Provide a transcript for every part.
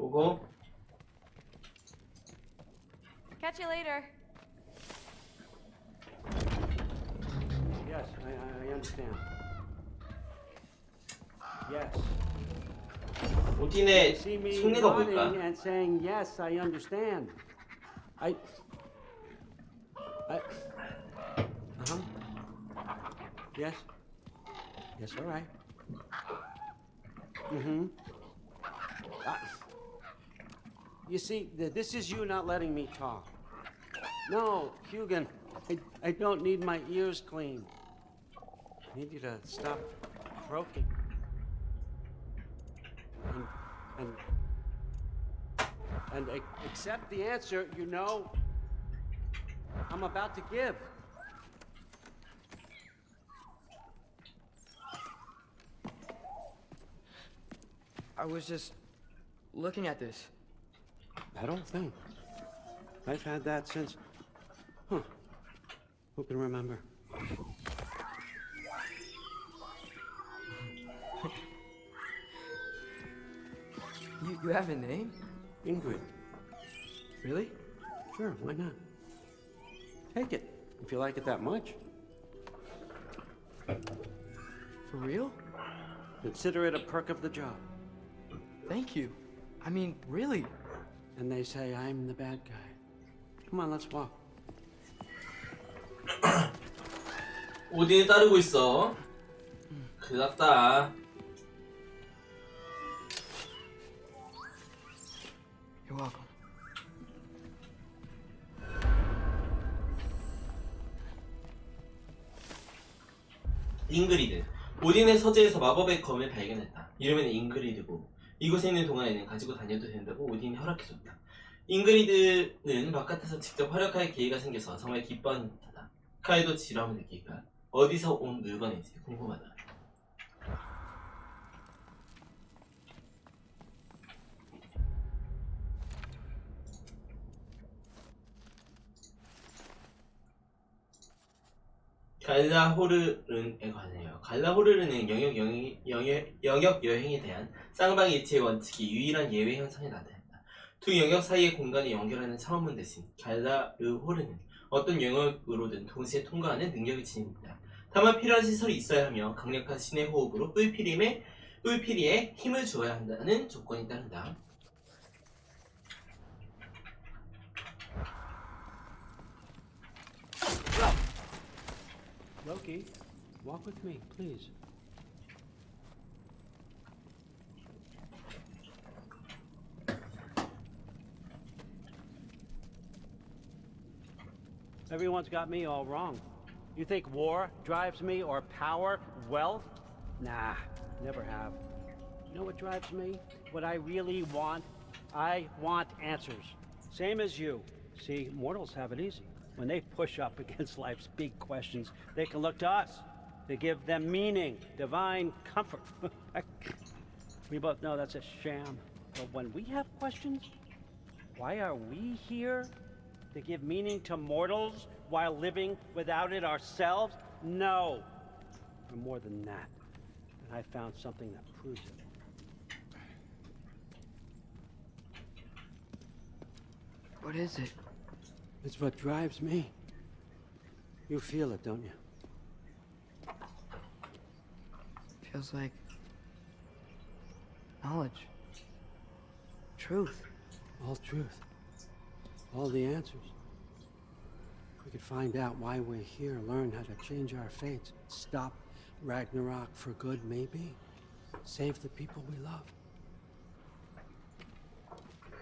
보고. Catch you later. Yes, I understand. Yes. 오딘의 See me 속내가 nodding 뭘까? and saying yes, I understand. Uh-huh. Yes. Yes, all right. Mm-hmm. You see, this is you not letting me talk. No, Hugan, I don't need my ears cleaned. I need you to stop croaking. And accept the answer you know I'm about to give. I was just looking at this. That old thing. I've had that since... Huh. Who can remember? You have a name? Ingrid. Really? Sure, why not? Take it, if you like it that much. For real? Consider it a perk of the job. Thank you. I mean, really. And they say I'm the bad guy. Come on, let's walk. 오딘이 따르고 있어. 큰일 났다. You're welcome. 잉그리드. 오딘의 서재에서 마법의 검을 발견했다. 이름은 잉그리드고 이곳에 있는 동안에는 가지고 다녀도 된다고 오딘이 허락해줬다. 잉그리드는 바깥에서 직접 활약할 기회가 생겨서 정말 기뻐하는 듯하다. 카이도 지루함을 느낄까? 어디서 온 물건인지 궁금하다. 갈라호르른에 관해요. 갈라호르른은 영역 여행에 대한 쌍방 일치의 원칙이 유일한 예외 현상에 나타낸다. 두 영역 사이의 공간을 연결하는 차원문 대신 갈라르호르는 어떤 영역으로든 동시에 통과하는 능력을 지닙니다. 다만 필요한 시설이 있어야 하며 강력한 신의 호흡으로 뿔피리에 힘을 주어야 한다는 조건이 따른다. Loki, walk with me, please. Everyone's got me all wrong. You think war drives me or power, wealth? Nah, never have. You know what drives me? What I really want? I want answers. Same as you. See, mortals have it easy. When they push up against life's big questions, they can look to us. They give them meaning, divine comfort. We both know that's a sham. But when we have questions, why are we here? To give meaning to mortals while living without it ourselves? No. We're more than that. And I found something that proves it. What is it? It's what drives me. You feel it, don't you? Feels like knowledge. Truth. All truth. All the answers. We could find out why we're here, learn how to change our fates, stop Ragnarok for good, maybe. Save the people we love.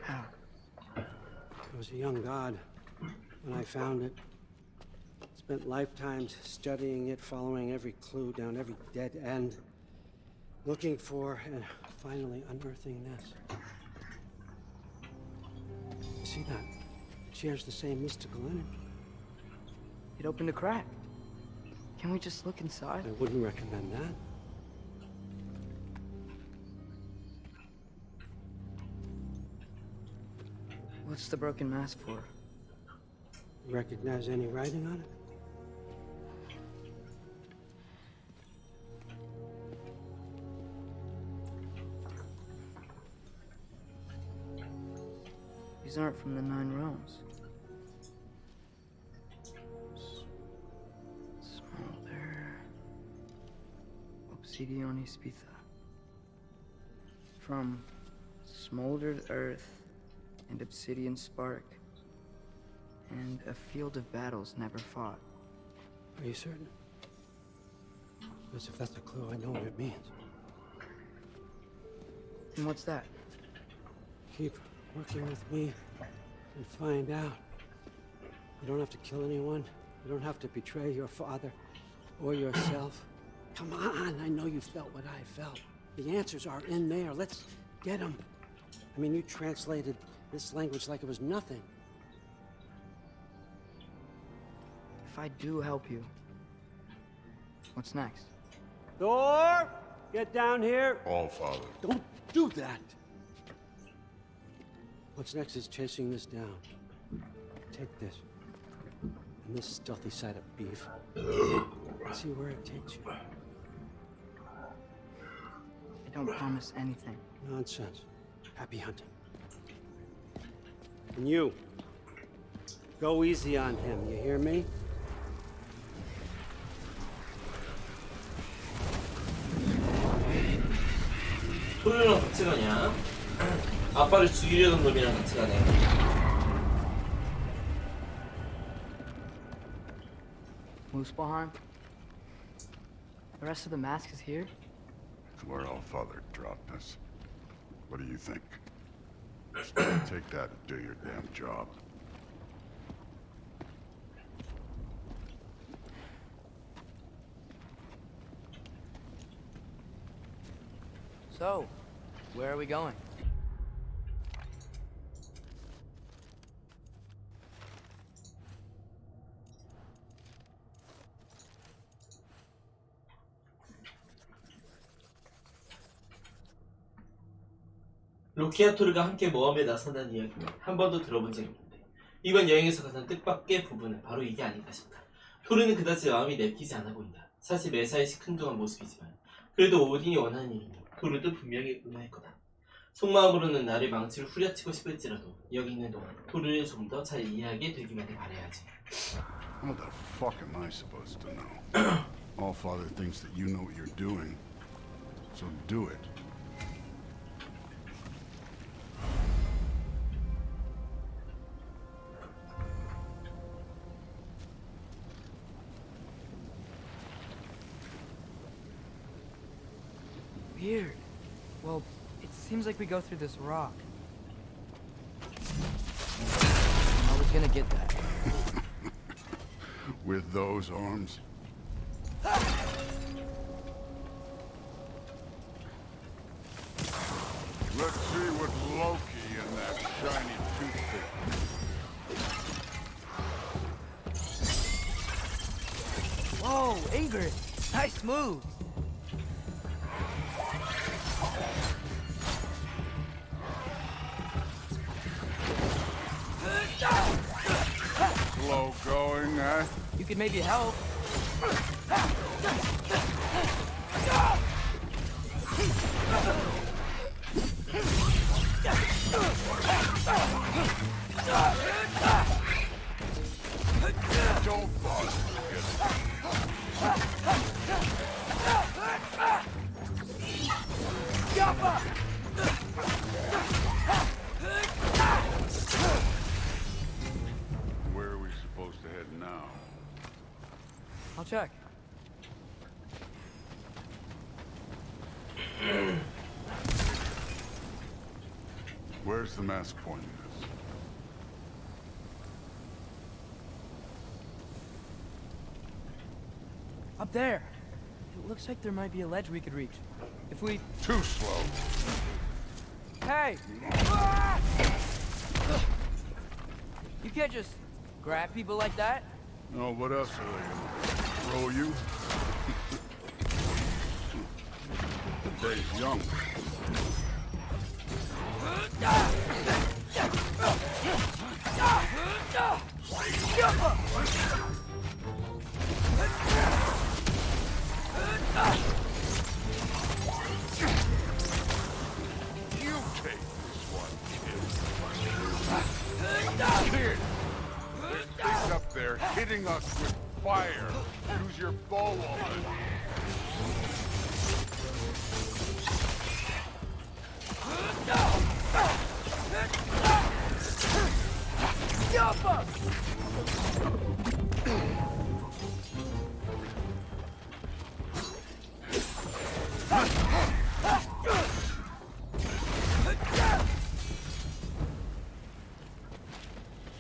How? I was a young god when I found it. Spent lifetimes studying it, following every clue down every dead end, looking for and finally unearthing this. You see that? It shares the same mystical energy. It opened a crack. Can we just look inside? I wouldn't recommend that. What's the broken mask for? You recognize any writing on it? These aren't from the Nine Realms. Smolder. Obsidione Spitha. From smoldered earth and obsidian spark. And a field of battles never fought. Are you certain? Because if that's a clue, I know what it means. And what's that? Keep working with me and find out. You don't have to kill anyone. You don't have to betray your father or yourself. Come on, I know you felt what I felt. The answers are in there. Let's get them. I mean, you translated this language like it was nothing. If I do help you, what's next? Thor! Get down here! All father. Don't do that! What's next is chasing this down. Take this. And this stealthy side of beef. Let's see where it takes you. I don't promise anything. Nonsense. Happy hunting. And you. Go easy on him, you hear me? 토르랑 같이 가냐? 아빠를 죽이려던 놈이랑 같이 가네. Muspelheim? The rest of the mask is here? It's where all father dropped us. What do you think? Take that and do your damn job. So, where are we going? 로키와 토르가 함께 모험에 나선다는 이야기는 한 번도 들어본 적이 없는데 이번 여행에서 가장 뜻밖의 부분은 바로 이게 아닐까 싶다. 토르는 그다지 마음이 내키지 않아 보인다. 사실 매사에 시큰둥한 모습이지만 그래도 오딘이 원하는 일이니 토르도 분명히 응할 거다. 속마음으로는 나를 망치로 후려치고 싶을지라도 여기 있는 동안 토르를 좀 더 잘 이해하게 되기만을 바라야지. What the fuck am I supposed to know? All father thinks that you know what you're doing, so do it. Weird. Well, it seems like we go through this rock. I was gonna get that. With those arms? Let's see what Loki and that shiny toothpick. Whoa, Ingrid! Nice move! Slow going, eh? You could maybe help. Don't bother. Where are we supposed to head now? I'll check. Where's the mask pointing us? Up there. It looks like there might be a ledge we could reach. If we... Too slow. Hey! You can't just grab people like that. Oh, what else are they gonna throw you? The day's young. You take this one, kid. there hitting us with fire. Use your bow already.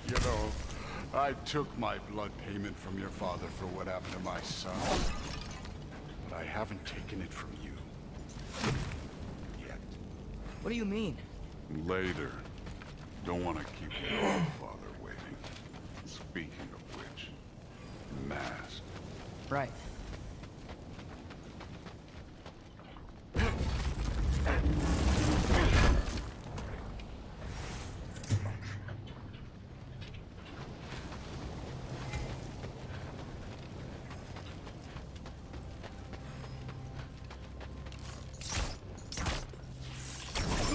You know, I took my blood payment from your father for what happened to my son. But I haven't taken it from you. Yet. What do you mean? Later. Don't want to keep your own father waiting. Speaking of which, mask. Right.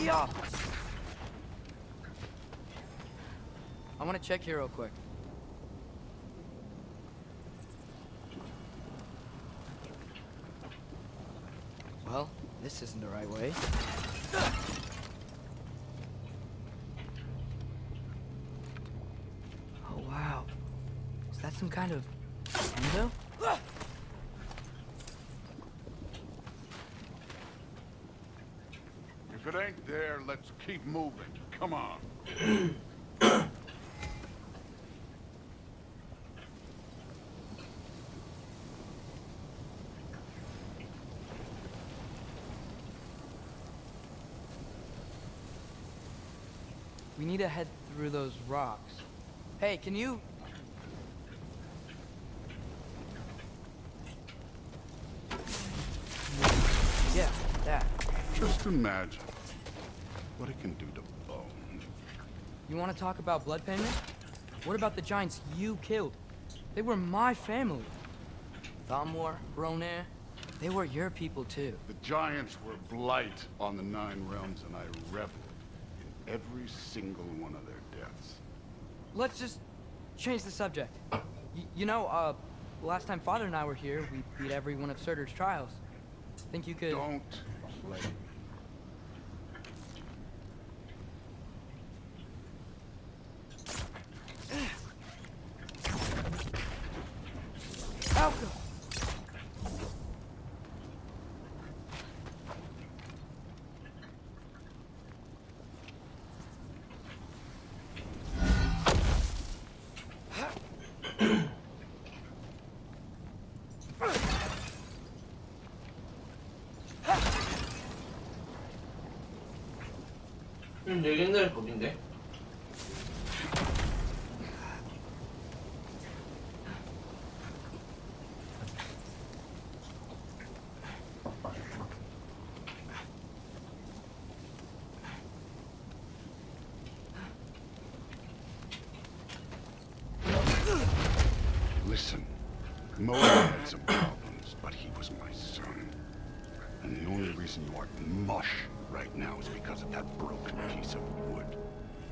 Yeah. I want to check here real quick. Well, this isn't the right way. Oh, wow. Is that some kind of window? If it ain't there, let's keep moving. Come on. We need to head through those rocks. Hey, can you... Yeah, that. Just imagine what it can do to bone. You want to talk about blood payment? What about the giants you killed? They were my family. Thamor, Ronair, they were your people too. The giants were blight on the Nine Realms, and I reveled in every single one of their deaths. Let's just change the subject. You know, last time Father and I were here, we beat every one of Surtur's trials. Think you could... Don't play me. Alka! 옛날 법인데. Listen, Mo had some problems, but he was my son. And the only reason you are mush right now is because of that broken piece of wood.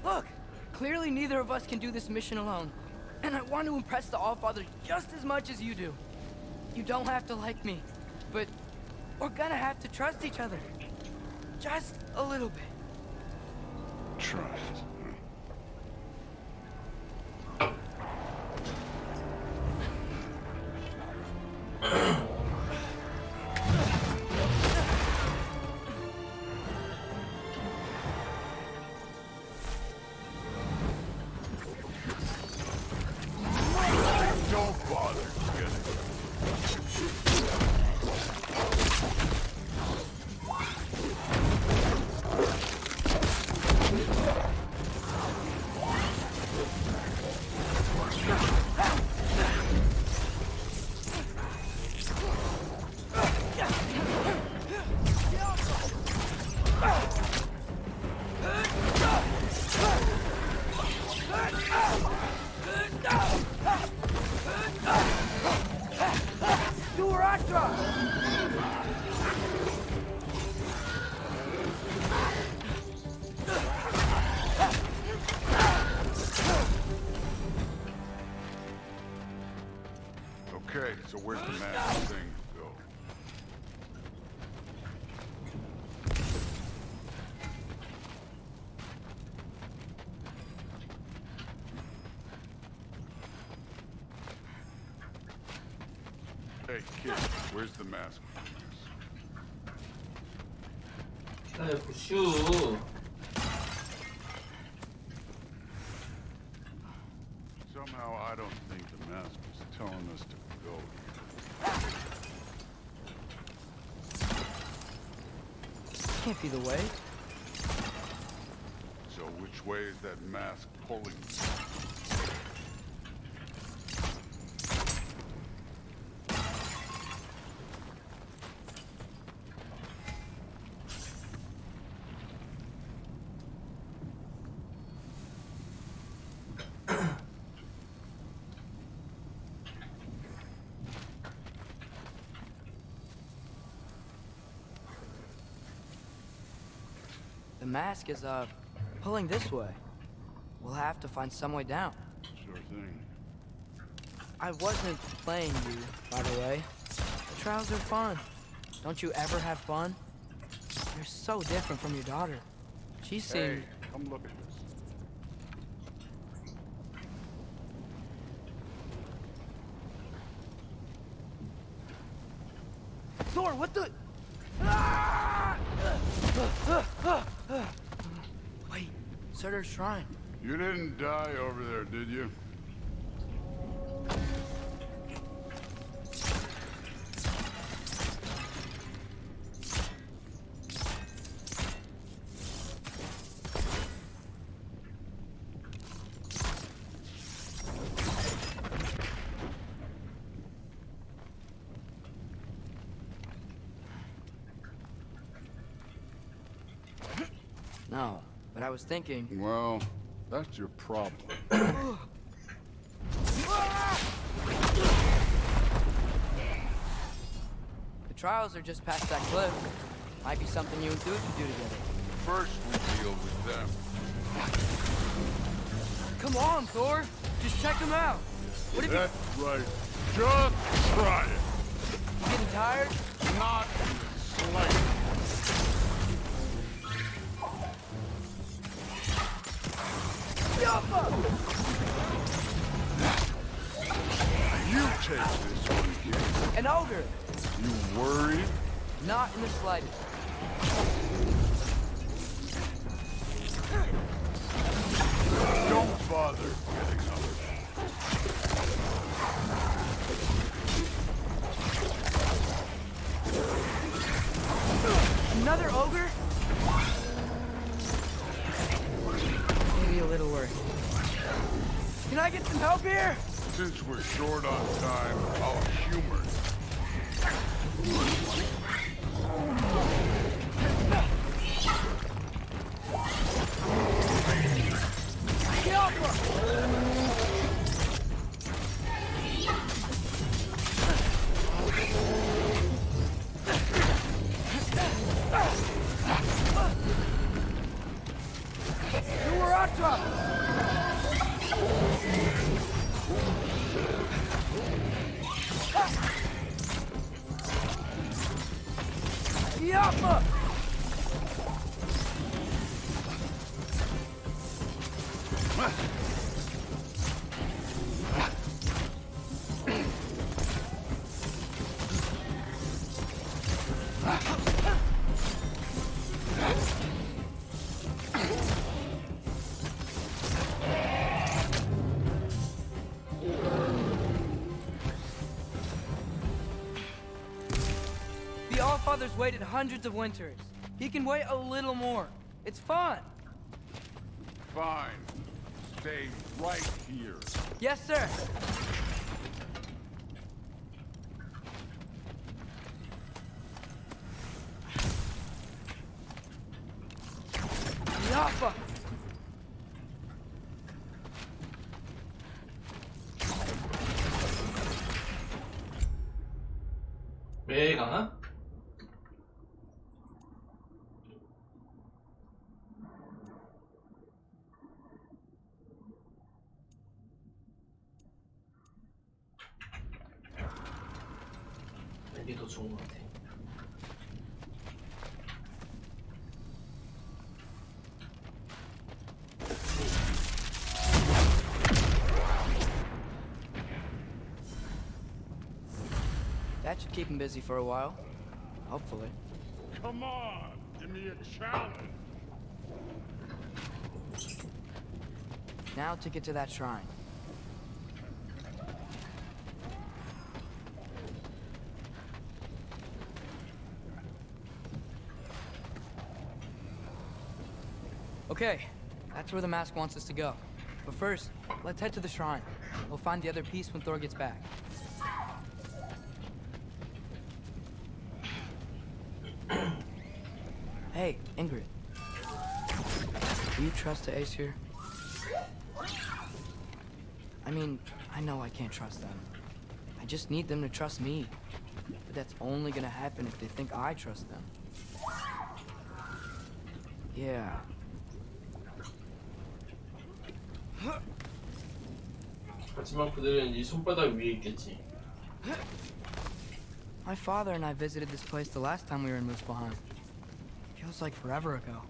Look! Clearly neither of us can do this mission alone. And I want to impress the Allfather just as much as you do. You don't have to like me, but we're gonna have to trust each other. Just a little bit. Trust. Don't bother, get it. So where's the mask thing go? Hey, kid, where's the mask? 기다려 보슈. Somehow I don't think the mask is telling us to go. Can't be the way. So which way is that mask pulling? The mask is, pulling this way. We'll have to find some way down. Sure thing. I wasn't playing you, by the way. The trials are fun. Don't you ever have fun? You're so different from your daughter. She seemed... Hey, come look at this. Thor, what the... Ah! Wait, Surtur's shrine. You didn't die over there, did you? No, but I was thinking... Well, that's your problem. The trials are just past that cliff. Might be something you and Dude could do together. First we deal with them. Come on, Thor! Just check them out! What if That's right. Just try it. you getting tired? Not in the slightest. You take this one, kid. An ogre! You worried? Not in the slightest. Don't bother getting up. Another ogre? Maybe a little worried. Can I get some help here? Since we're short on time, I'll humor. Yapma! The Allfather's waited hundreds of winters. He can wait a little more. It's fun. Fine. Stay right here. Yes, sir. Yappa! 왜 강아? 이게 더 좋은 것 같아. That should keep him busy for a while. Hopefully. Come on, give me a challenge. Now to get to that shrine. Okay, that's where the mask wants us to go. But first, let's head to the shrine. We'll find the other piece when Thor gets back. Hey, Ingrid. Do you trust the Aesir? I mean, I know I can't trust them. I just need them to trust me. But that's only gonna happen if they think I trust them. Yeah. 하지만 그들은 네 손바닥 위에 있겠지. My father and I visited this place the last time we were in Muspelheim. Feels like forever ago.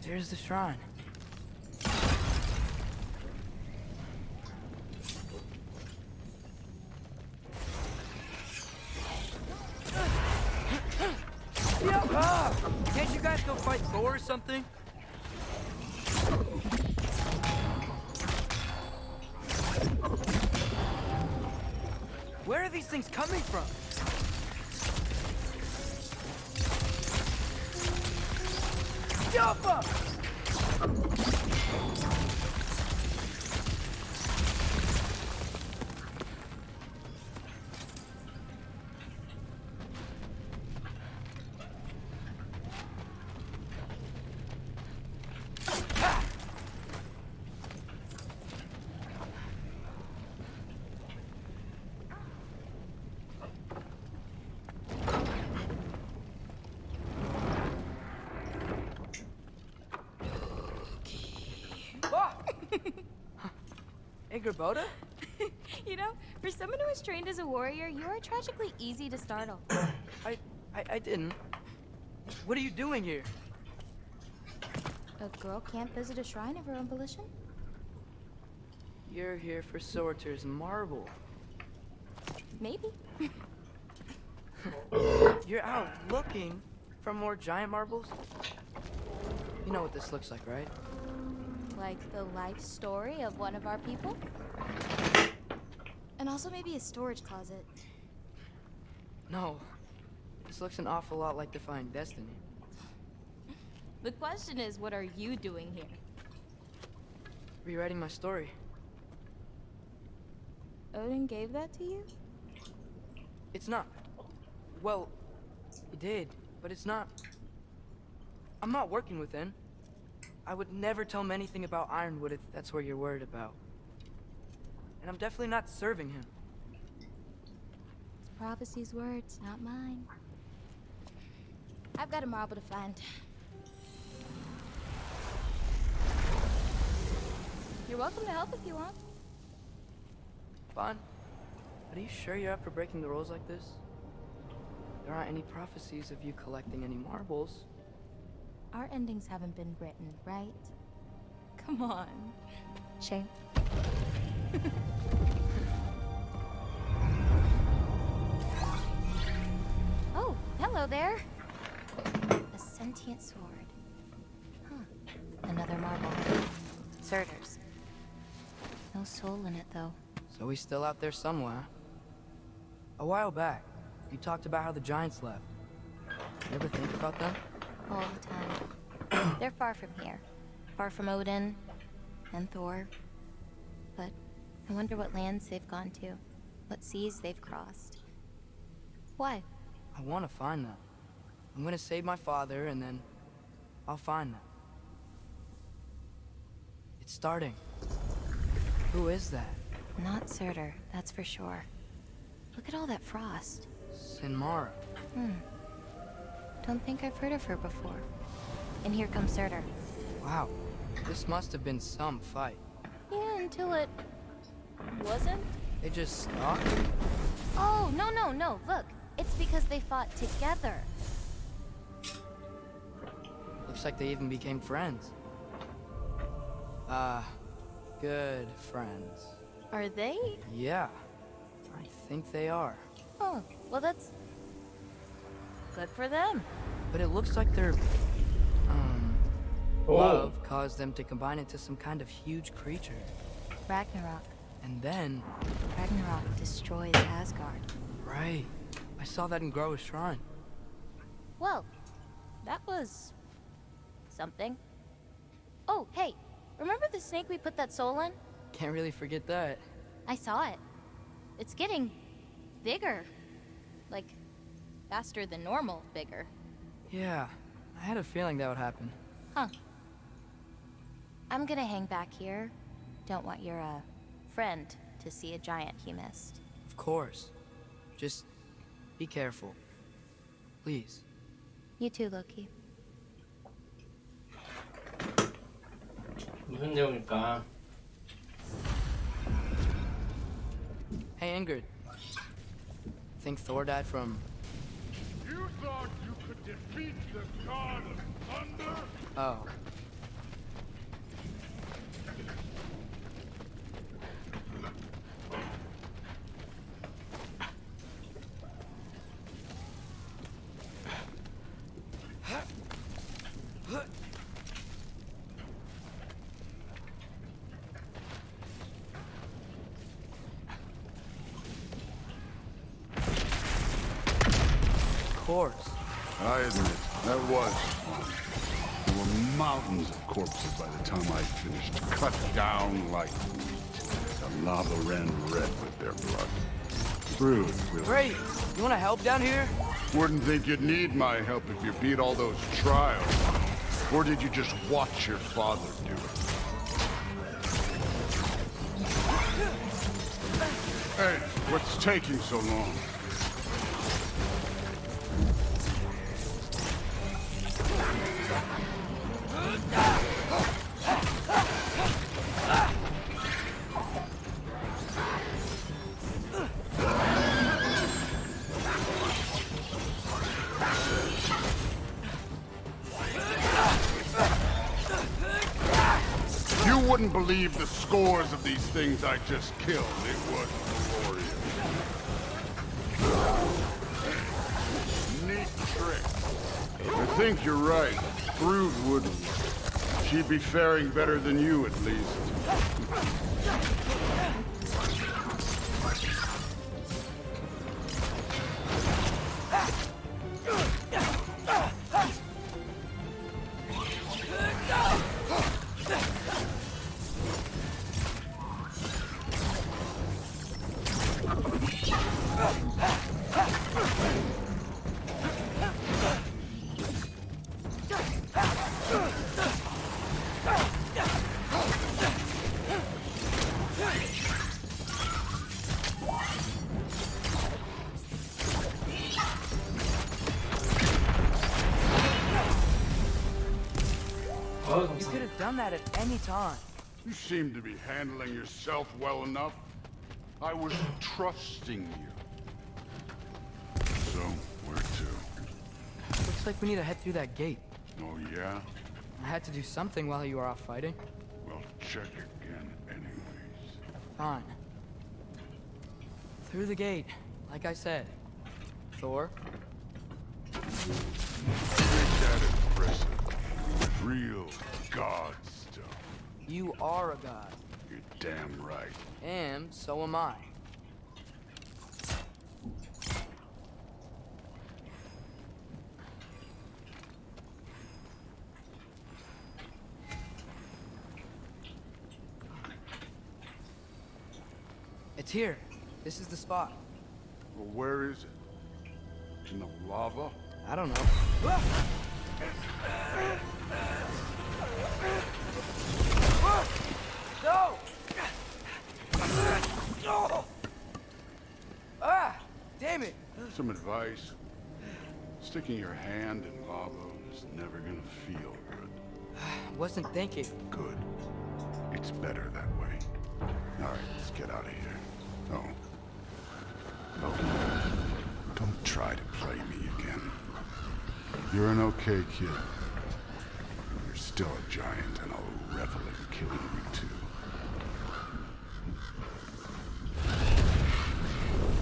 There's the shrine. Can't you guys go fight Thor or something? Where are these things coming from? Jump up! Boda? You know, for someone who was trained as a warrior, you are tragically easy to startle. I didn't. What are you doing here? A girl can't visit a shrine of her own volition? You're here for Sorter's marble. Maybe. You're out looking for more giant marbles? You know what this looks like, right? Like the life story of one of our people? And also maybe a storage closet. No. This looks an awful lot like Defying Destiny. The question is, what are you doing here? Rewriting my story. Odin gave that to you? It's not. Well, he did, but it's not. I'm not working with him. I would never tell him anything about Ironwood if that's what you're worried about. And I'm definitely not serving him. It's prophecy's words, not mine. I've got a marble to find. You're welcome to help if you want. Fine. But are you sure you're up for breaking the rules like this? There aren't any prophecies of you collecting any marbles. Our endings haven't been written, right? Come on. Shame. Oh, hello there. A sentient sword. Huh. Another marble. Surtur's. No soul in it, though. So he's still out there somewhere. A while back, you talked about how the giants left. You ever think about them? All the time. They're far from here. Far from Odin and Thor. But I wonder what lands they've gone to. What seas they've crossed. Why? I want to find them. I'm gonna save my father, and then I'll find them. It's starting. Who is that? Not Surtur, that's for sure. Look at all that frost. Sinmara. Don't think I've heard of her before. And here comes Surtur. Wow. This must have been some fight. Yeah, until it wasn't. They just stopped? Oh, no. Look, it's because they fought together. Looks like they even became friends. Good friends. Are they? Yeah, I think they are. Oh, well, that's good for them. But it looks like their, Oh. love caused them to combine into some kind of huge creature. Ragnarok. And then, Ragnarok destroys Asgard. right, I saw that in Groa's shrine. Well, that was something. Oh, hey, remember the snake we put that soul in? Can't really forget that. I saw it. It's getting bigger. Like, faster than normal bigger. Yeah, I had a feeling that would happen. Huh. I'm gonna hang back here. Don't want your, friend to see a giant he missed. Of course. Just be careful. Please. You too, Loki. 무슨 내용일까? Hey, Ingrid. Think Thor died from... You thought you could defeat the god of thunder? Oh. Of course. I admit, that was fun. There were mountains of corpses by the time I finished, cut down like meat. The lava ran red with their blood. Through it, really. Great! You wanna help down here? Wouldn't think you'd need my help if you beat all those trials. Or did you just watch your father do it? Hey, what's taking so long? You wouldn't believe the scores of these things I just killed. It was glorious. Neat trick. I think you're right. Thrud wouldn't. She'd be faring better than you, at least. You could have done that at any time. You seem to be handling yourself well enough. I was trusting you. So, where to? Looks like we need to head through that gate. Oh, yeah? I had to do something while you were off fighting. Well, check again anyways. Fine. Through the gate, like I said. Thor? Ain't that impressive? Real god stuff. You are a god. You're damn right. And so am I. It's here. This is the spot. Well, where is it? In the lava? I don't know. No! Oh! Ah! Damn it! Some advice. Sticking your hand in lava is never gonna feel good. Wasn't thinking. Good. It's better that way. All right, let's get out of here. Oh. Oh. Don't try to play me again. You're an okay kid. You're still a giant, and I'll revel in killing you too.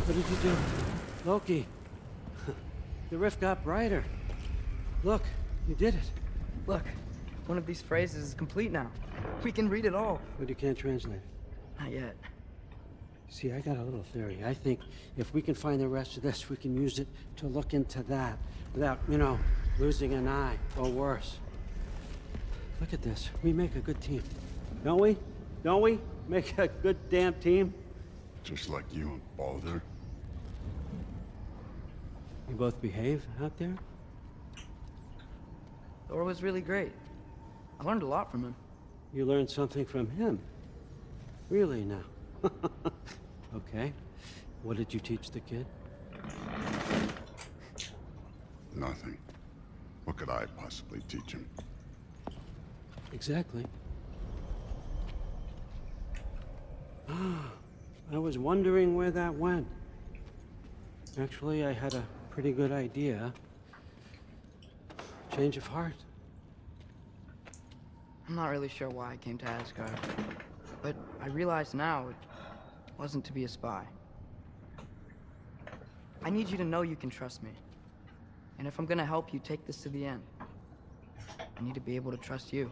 What did you do? Loki. The rift got brighter. Look, you did it. Look, one of these phrases is complete now. We can read it all. But you can't translate it. Not yet. See, I got a little theory. I think if we can find the rest of this, we can use it to look into that without, losing an eye or worse. Look at this. We make a good team. Don't we? Don't we? Make a good damn team? Just like you and Baldur. You both behave out there? Thor was really great. I learned a lot from him. You learned something from him? Really now? Okay. What did you teach the kid? Nothing. What could I possibly teach him? Exactly. I was wondering where that went. Actually, I had a pretty good idea. Change of heart. I'm not really sure why I came to Asgard, but I realize now it wasn't to be a spy. I need you to know you can trust me. And if I'm gonna help you take this to the end, I need to be able to trust you.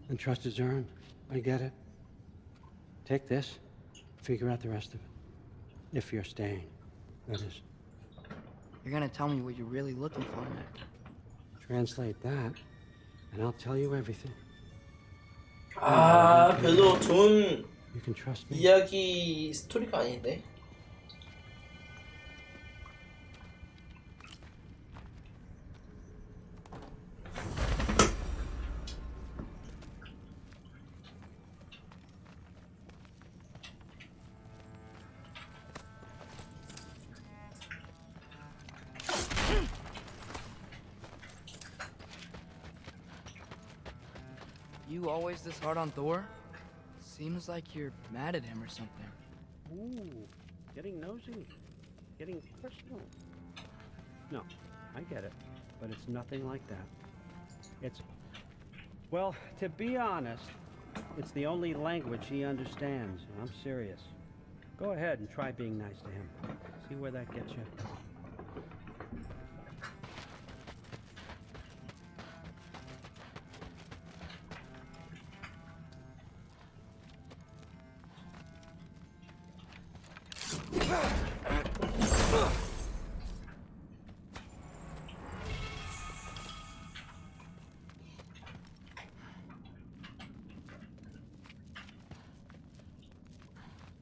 And trust is earned. I get it. Take this, figure out the rest of it. If you're staying, that is. You're gonna tell me what you're really looking for in there. Translate that, and I'll tell you everything. 아, 별로 좋은 You can trust me. 이야기 스토리가 아닌데. You always this hard on Thor? Seems like you're mad at him or something. Ooh, getting nosy, getting personal. No, I get it, but it's nothing like that. Well, to be honest, it's the only language he understands, and I'm serious. Go ahead and try being nice to him. See where that gets you.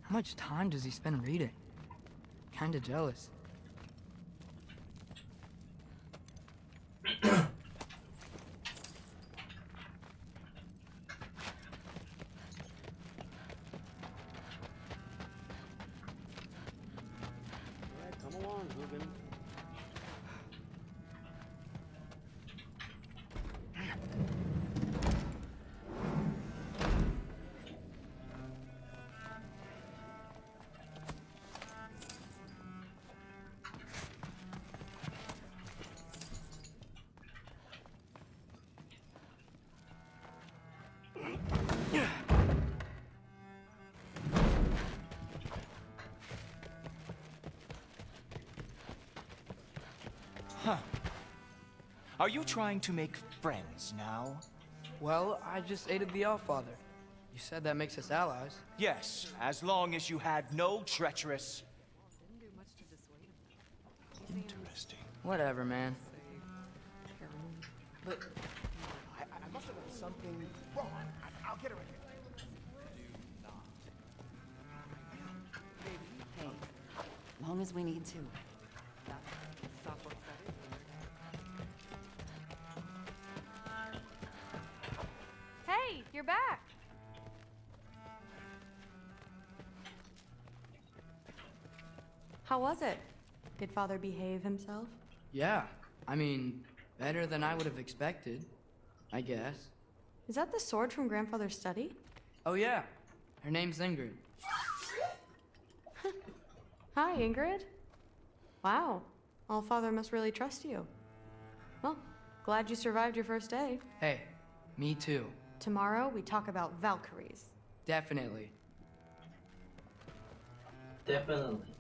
How much time does he spend reading? Kinda jealous. Come along, Hugin. Huh. Are you trying to make friends now? Well, I just aided the Allfather. You said that makes us allies. Yes, as long as you had no treacherous... Interesting. Whatever, man. But... I must have done something wrong. I'll get her in here. Hey, long as we need to. Hey, you're back. How was it? Did Father behave himself? Yeah, I mean, better than I would have expected, I guess. Is that the sword from Grandfather's study? Oh yeah, her name's Ingrid. Hi, Ingrid. Wow, All-Father must really trust you. Well, glad you survived your first day. Hey, me too. Tomorrow, we talk about Valkyries. Definitely. Definitely.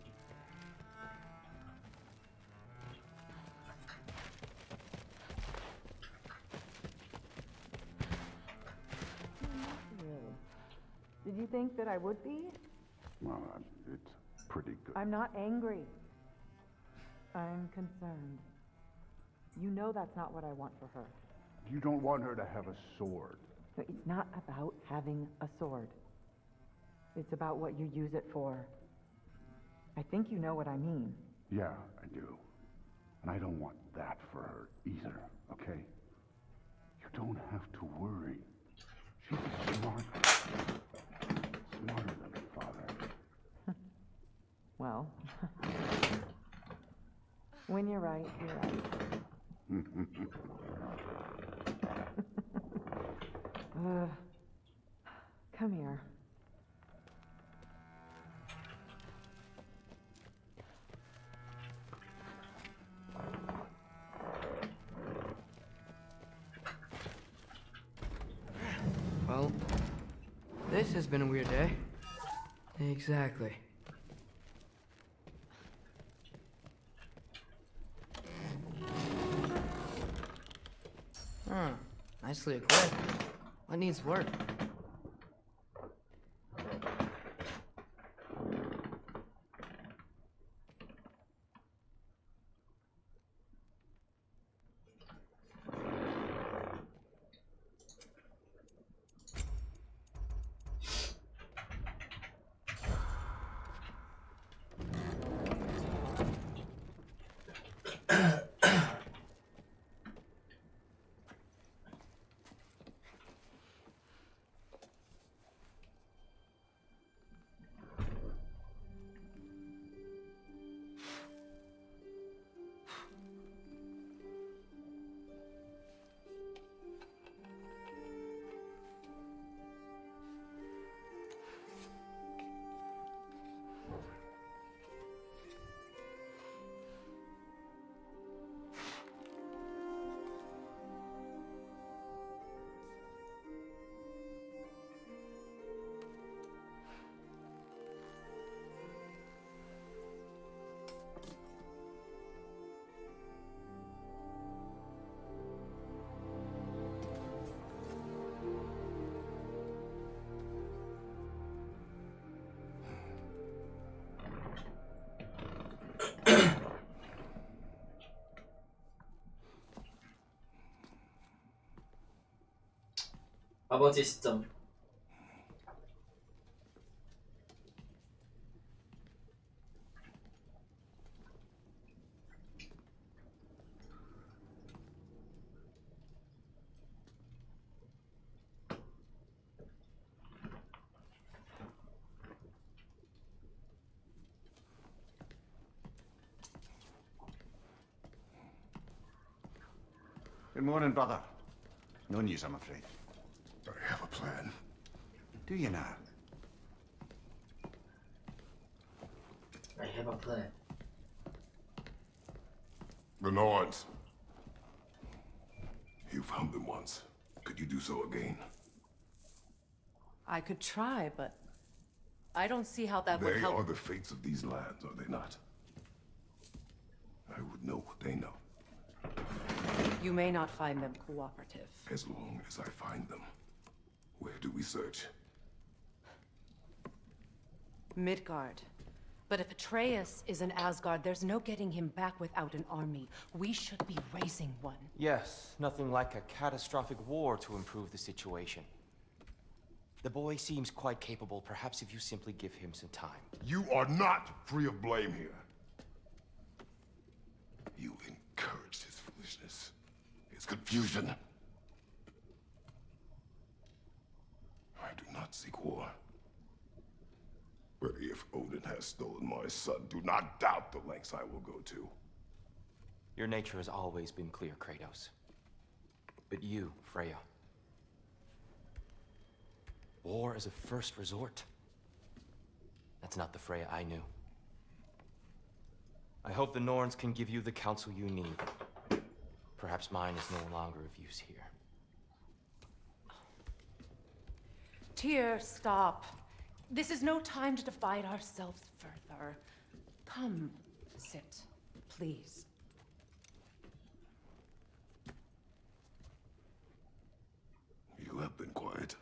Did you think that I would be? Well, it's pretty good. I'm not angry. I'm concerned. You know that's not what I want for her. You don't want her to have a sword. No, it's not about having a sword. It's about what you use it for. I think you know what I mean. Yeah, I do. And I don't want that for her either, okay? You don't have to worry. She's smart. Smarter than her father. Well, when you're right, you're right. Come here. Well, this has been a weird day. Exactly. Huh. Nicely equipped. What needs work? 아버지 시점. Good morning, brother. No news, I'm afraid. I have a plan. Do you now? I have a plan. The Nords. You found them once. Could you do so again? I could try, but I don't see how that would They help. are the fates of these lands, are they not? I would know what they know, You may not find them cooperative. as long as I find them. Where do we search? Midgard. But if Atreus is in Asgard, there's no getting him back without an army. We should be raising one. Yes, nothing like a catastrophic war to improve the situation. The boy seems quite capable. Perhaps if you simply give him some time. You are not free of blame here. You encouraged his foolishness, his confusion. I do not seek war. But if Odin has has stolen my son, do not doubt the lengths I will go to. Your nature has always been clear, Kratos. But you, Freya. War as a first resort. That's not the Freya I knew. I hope the Norns can give you the counsel you need. Perhaps mine is no longer of use here. Tyr, stop. This is no time to divide ourselves further. Come, sit, please. You have been quiet.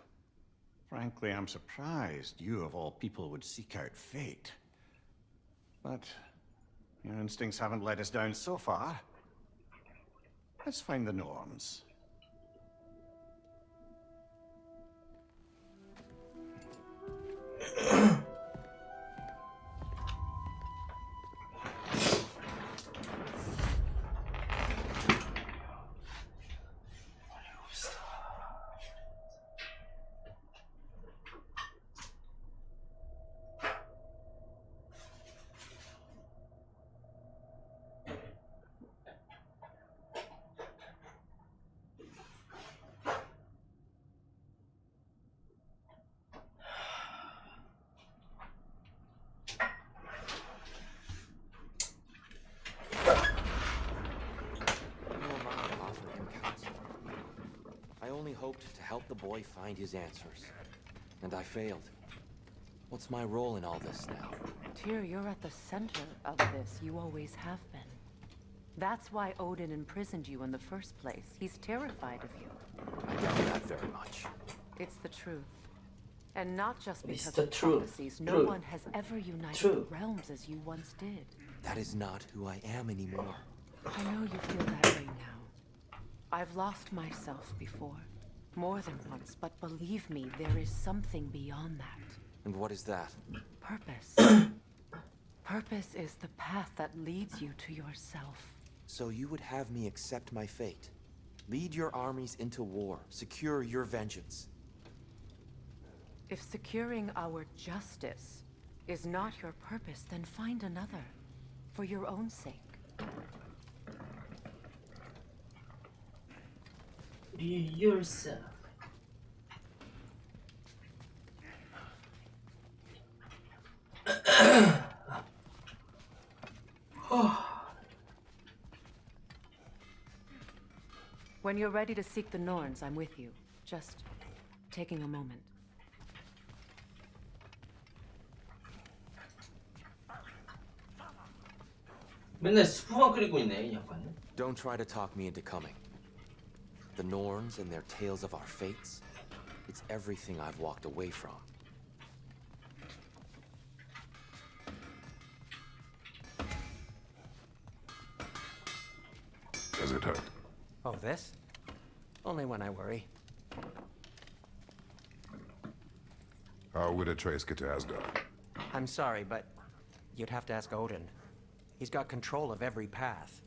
Frankly, I'm surprised you of all people would seek out fate. But your instincts haven't let us down so far. Let's find the Norns. Hoped to help the boy find his answers. And I failed. What's my role in all this now? Tyr, you're at the center of this. You always have been. That's why Odin imprisoned you in the first place. He's terrified of you. I doubt that very much. It's the truth. And not just It's because the of truth. prophecies. No Truth. one has ever united Truth. the realms as you once did. That is not who I am anymore. I know you feel that way now. I've lost myself before. More than once, but believe me, there is something beyond that. And what is that? Purpose. Purpose is the path that leads you to yourself. So you would have me accept my fate? Lead your armies into war, secure your vengeance. If securing our justice is not your purpose, then find another. For your own sake. Be yourself. When you're ready to seek the Norns, I'm with you. Just taking a moment. 맨날 스프만 끓이고 있네, 이 양반은. Don't try to talk me into coming. The Norns and their tales of our fates, it's everything I've walked away from. Does it hurt? Oh, this? Only when I worry. How would Atreus get to Asgard? I'm sorry, but you'd have to ask Odin. He's got control of every path.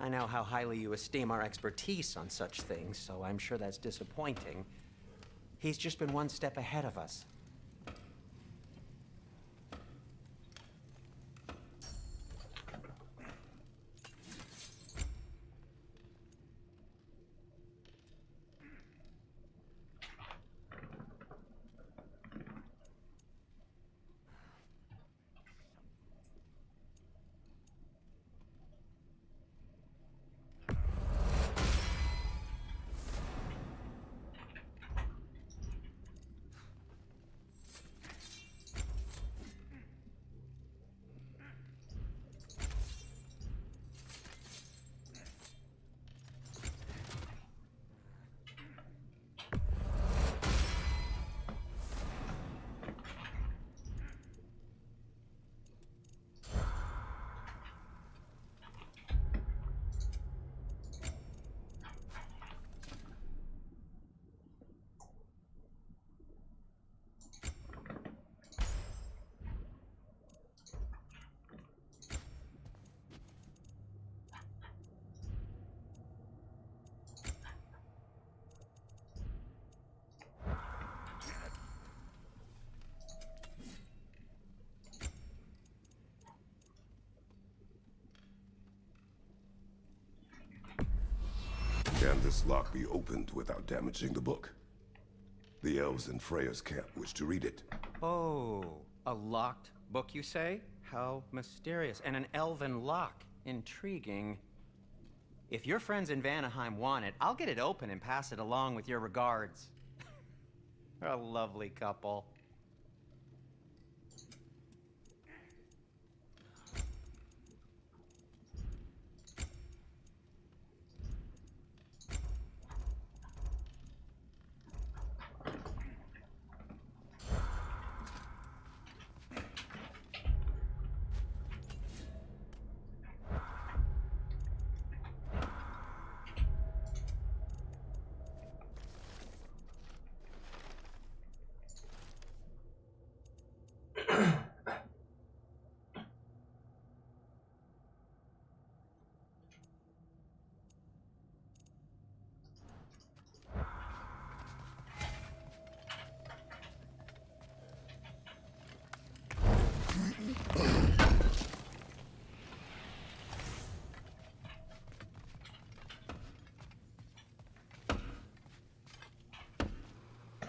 I know how highly you esteem our expertise on such things, so I'm sure that's disappointing. He's just been one step ahead of us. Can this lock be opened without damaging the book? The elves in Freya's camp wish to read it. Oh, a locked book, you say? How mysterious. And an elven lock. Intriguing. If your friends in Vanaheim want it, I'll get it open and pass it along with your regards. A lovely couple.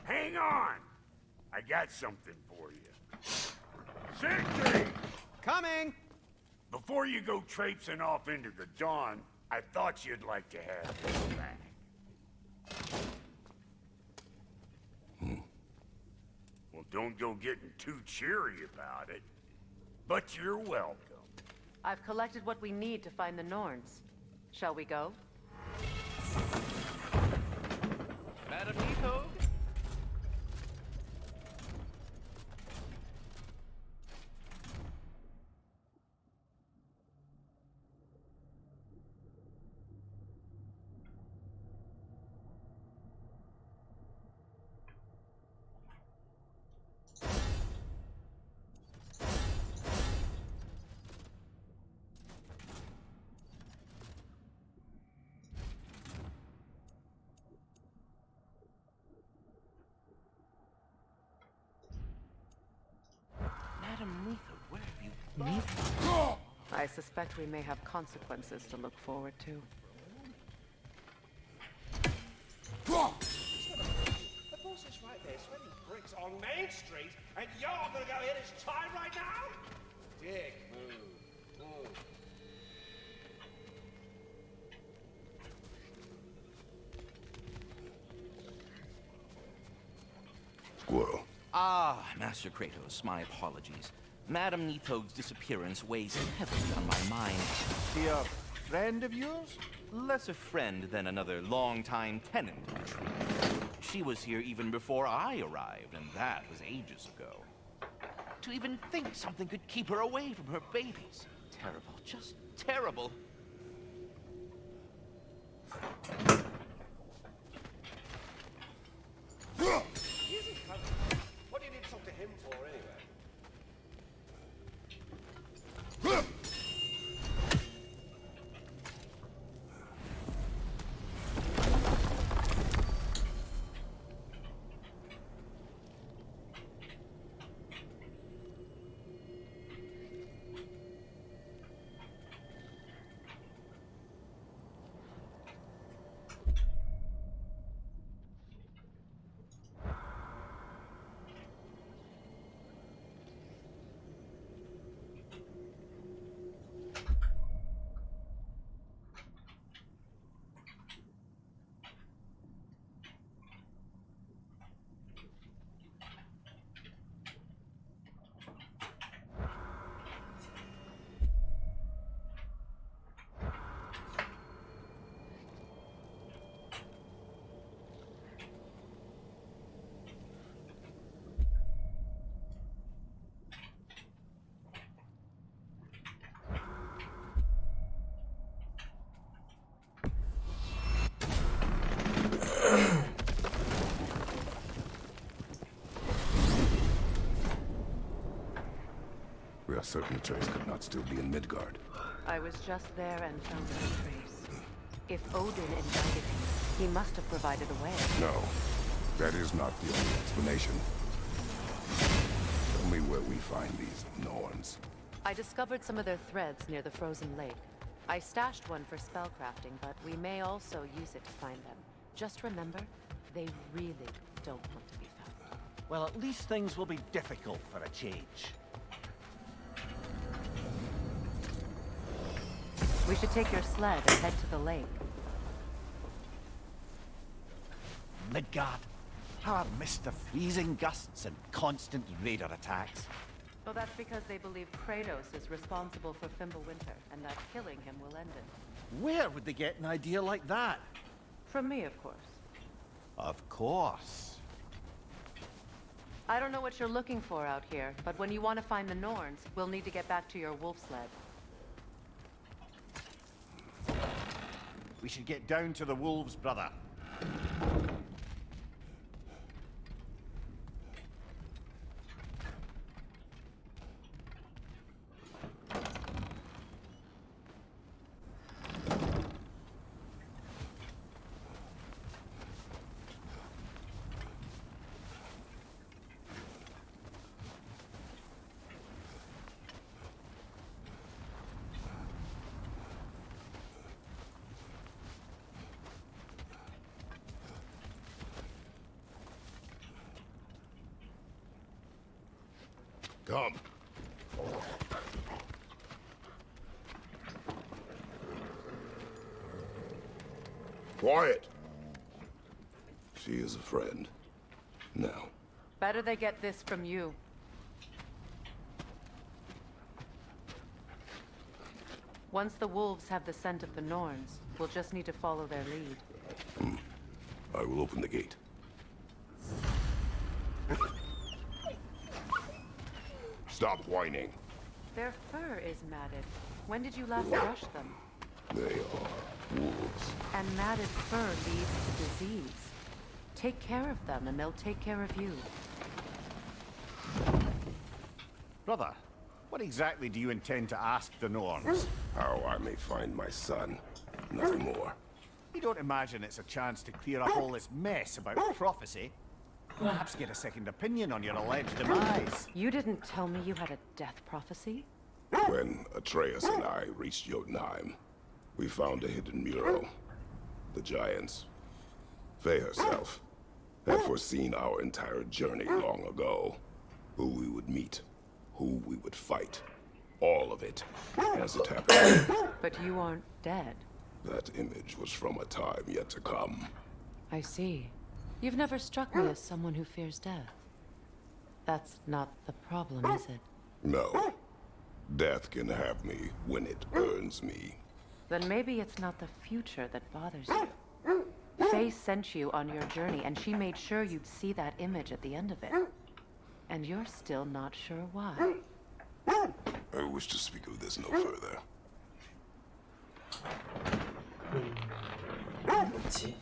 Hang on! I got something for you. Sentry! Coming! Before you go traipsing off into the dawn, I thought you'd like to have this back. Well, don't go getting too cheery about it. But you're welcome. I've collected what we need to find the Norns. Shall we go? Madam Nithog? I suspect we may have consequences to look forward to. The boss is right there, sweating bricks on Main Street, and you're gonna go hit his time right now? Dick move. Squirrel. Ah, Master Kratos, my apologies. Madam Nithog's disappearance weighs heavily on my mind. She a friend of yours? Less a friend than another longtime tenant of the tree. She was here even before I arrived, and that was ages ago. To even think something could keep her away from her babies. Terrible, just terrible. What do you need to talk to him for, anyway? We are certain Atreus could not still be in Midgard. I was just there and found no trace. If Odin invited him, he must have provided a way. No, that is not the only explanation. Tell me where we find these Norns. I discovered some of their threads near the frozen lake. I stashed one for spellcrafting, but we may also use it to find them. Just remember, they really don't want to be found. Well, at least things will be difficult for a change. We should take your sled and head to the lake. Midgard. How I've missed the freezing gusts and constant raider attacks. Well, that's because they believe Kratos is responsible for Fimbulwinter, and that killing him will end it. Where would they get an idea like that? From me, of course. Of course. I don't know what you're looking for out here, but when you want to find the Norns, we'll need to get back to your wolf sled. We should get down to the wolves, brother. Come. Quiet. She is a friend. Now. Better they get this from you. Once the wolves have the scent of the Norns, we'll just need to follow their lead. I will open the gate. Stop whining. Their fur is matted. When did you last brush them? They are wolves. And matted fur leads to disease. Take care of them, and they'll take care of you. Brother, what exactly do you intend to ask the Norns? How I may find my son. Nothing more. You don't imagine it's a chance to clear up all this mess about prophecy? Perhaps get a second opinion on your alleged demise. You didn't tell me you had a death prophecy? When Atreus and I reached Jotunheim, we found a hidden mural. The giants, Faye herself, had foreseen our entire journey long ago. Who we would meet, who we would fight. All of it, as it happened. But you aren't dead. That image was from a time yet to come. I see. You've never struck me as someone who fears death. That's not the problem, is it? No. Death can have me when it earns me. Then maybe it's not the future that bothers you. Faye sent you on your journey, and she made sure you'd see that image at the end of it. And you're still not sure why. I wish to speak of this no further. 그렇지.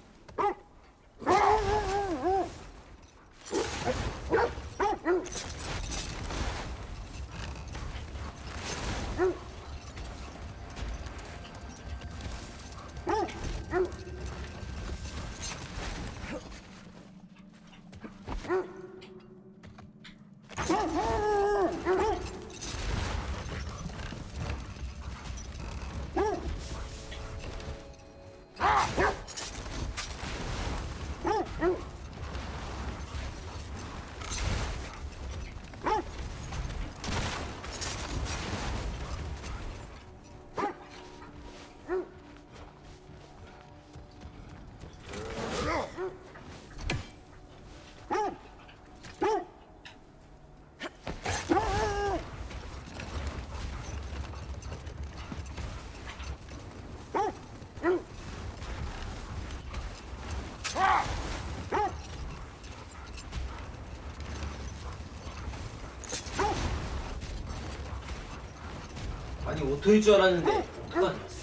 아니 오토일 줄 알았는데 오토가 아니었어.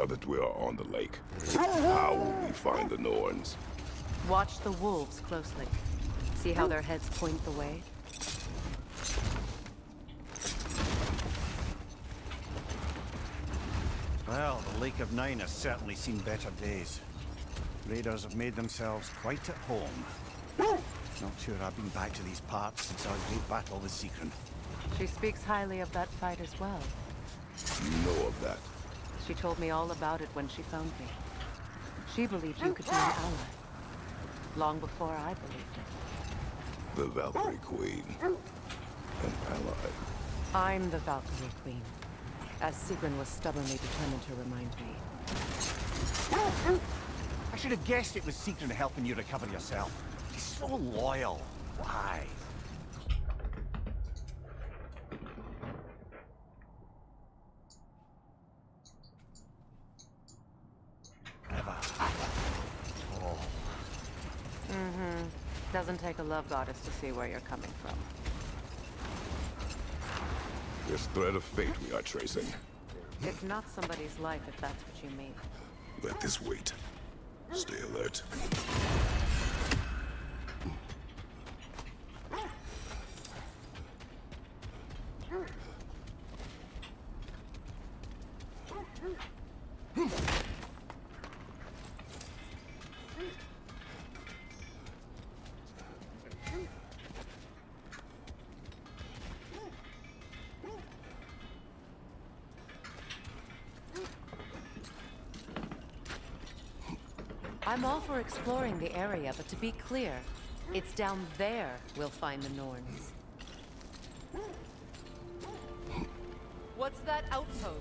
Now that we are on the lake, how will we find the Norns? Watch the wolves closely. See how their heads point the way? Well, the Lake of Nine has certainly seen better days. Raiders have made themselves quite at home. Not sure I've been back to these parts since our great battle with Seekron. She speaks highly of that fight as well. You know of that. She told me all about it when she found me. She believed you could be an ally. Long before I believed it. The Valkyrie Queen. An ally. I'm the Valkyrie Queen, as Sigrun was stubbornly determined to remind me. I should have guessed it was Seekron helping you recover yourself. She's so loyal. Why? Never. Oh. Doesn't take a love goddess to see where you're coming from. This thread of fate we are tracing. It's not somebody's life if that's what you mean. Let this wait. Stay alert. I'm all for exploring the area, but to be clear, it's down there we'll find the Norns. What's that outpost?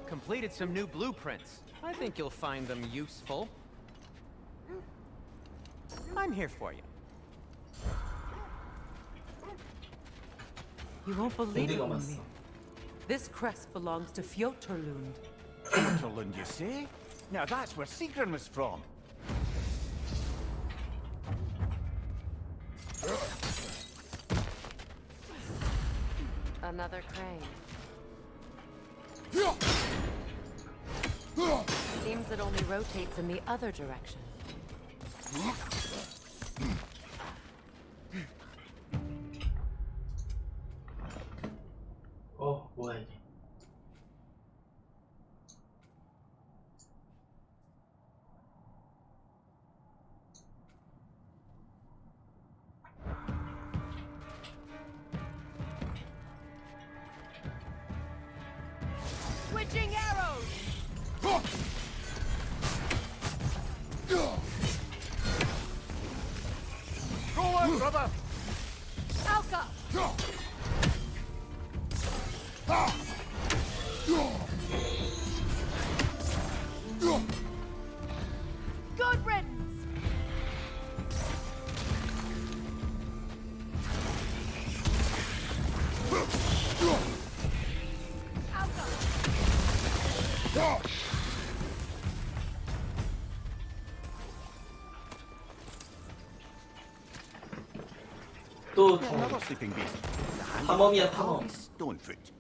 Completed some new blueprints. I think you'll find them useful. I'm here for you. You won't believe it, 어디가 Mummy. 왔어? This crest belongs to Fjotorlund. Fjotorlund, you say? Now that's where Seekron was from. Another crane. Seems it only rotates in the other direction. 뭐야 이게? Switching arrows! Go on, brother! Alka! Good riddance! 또 Another sleeping beast. 탐험이야 탐험. Stonefoot.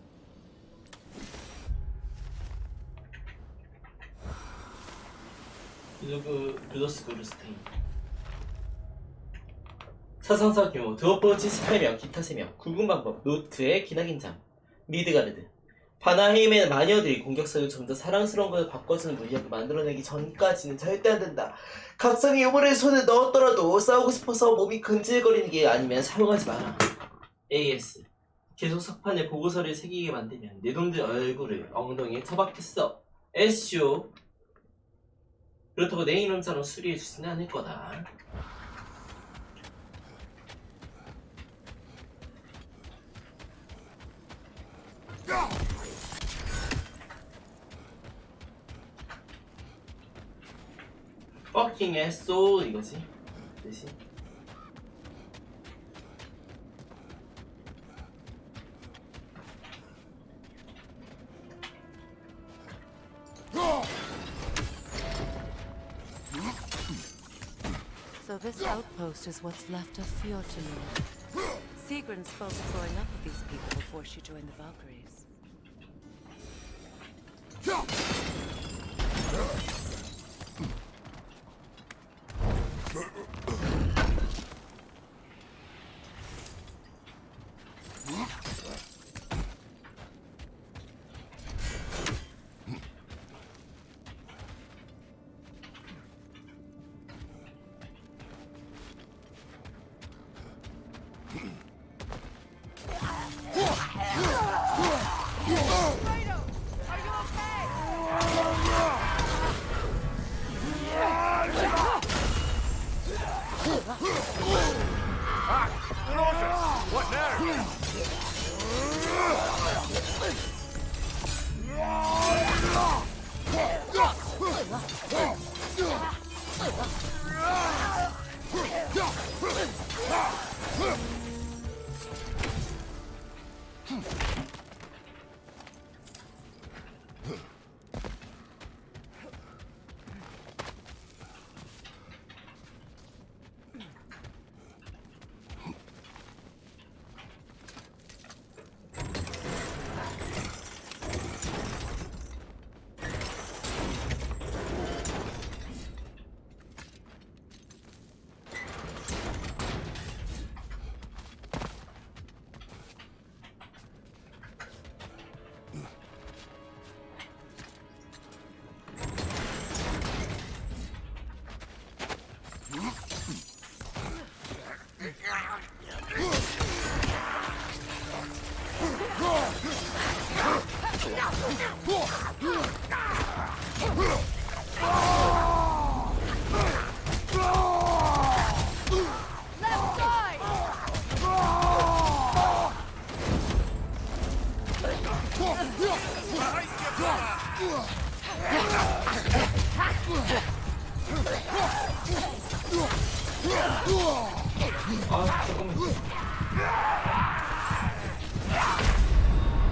루더스 그루스테인. 사상사 규모 드워프워치 18명, 기타 3명, 굵은 방법, 노트의 기나긴잠, 미드가르드. 바나헤임의 마녀들이 공격성을 좀 더 사랑스러운 걸로 바꿔주는 물약을 만들어내기 전까지는 절대 안 된다. 각성의 유물에 손을 넣었더라도 싸우고 싶어서 몸이 근질거리는 게 아니면 사용하지 마라. AS. 계속 석판에 보고서를 새기게 만들면 내 놈들 얼굴을 엉덩이에 처박혔어. SO. 그렇다고 내 이름처럼 수리해주지는 않을 거다. fucking SO 이거지 대신. So this outpost is what's left of Fjotorlund. Sigrun spoke of growing up with these people before she joined the Valkyries. What now?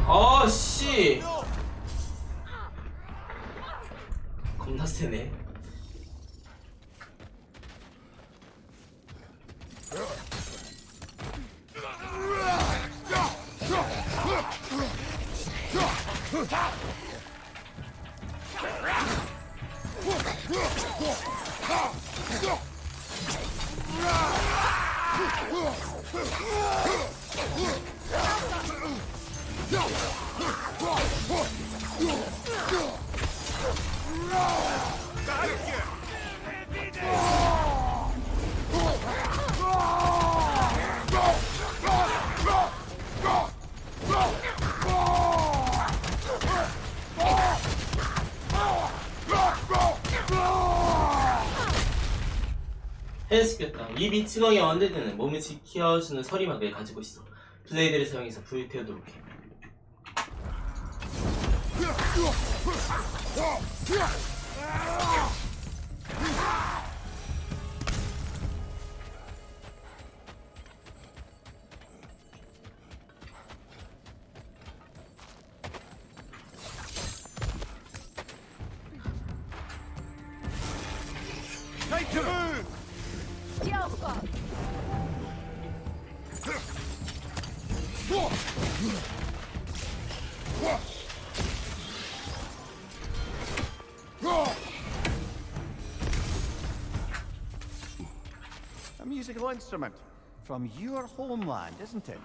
아, 씨. 겁나 세네. 해냈겠다. 이 미츠광이 언데드는 몸을 지켜주는 서리막을 가지고 있어. 블레이드를 사용해서 불태우도록 해. Time to move! A musical instrument from your homeland, isn't it?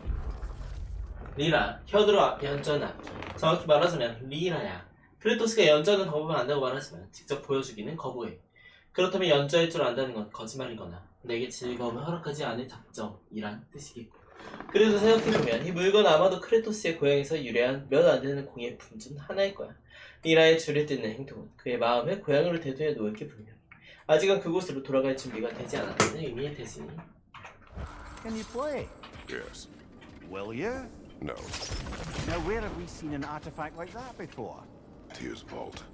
리라, 혀들어 연전하기. 정확히 말하자면 리라야. 크레토스가 연전을 거부하면 안다고 말하지만 직접 보여주기는 거부해. 그렇다면 연주할 줄 안다는 건 거짓말이거나 내게 즐거움을 허락하지 않을 작정이란 뜻이겠고. 그래도 생각해보면 이 물건 아마도 크레토스의 고향에서 유래한 몇 안되는 공예품 중 하나일 거야. 리라의 줄을 뜯는 행동은 그의 마음을 고향으로 대두해 놓을 게 분명해. 아직은 그곳으로 돌아갈 준비가 되지 않았다는 의미의 대신. Can you play? Yes. Will you? No. Now, where have we seen an artifact like that before? Tears vault.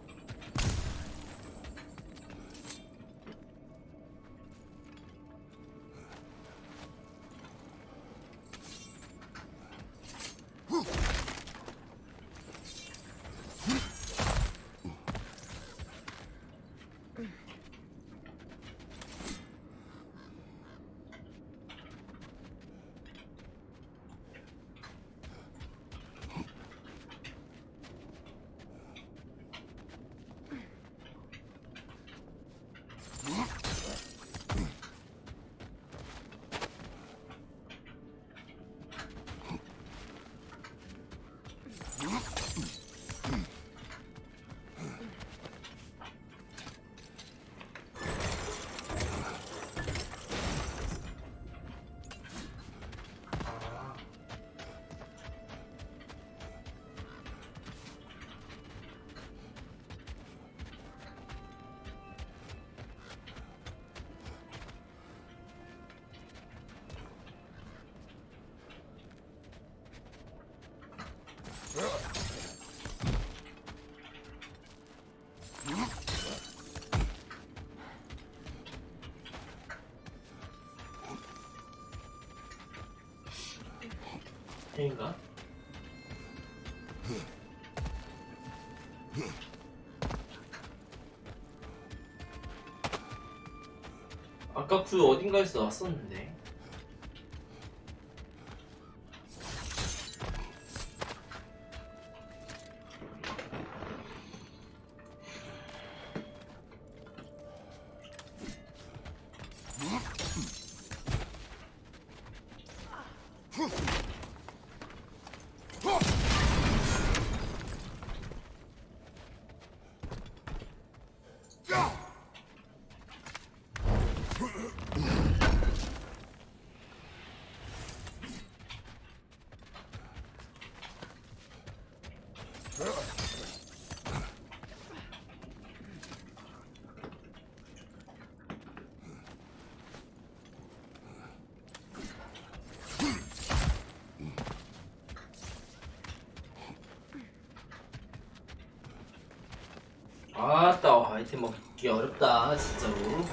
해인가? 아까 그 어딘가에서 나왔었는데. 아따, 아이템 먹기 어렵다 진짜로.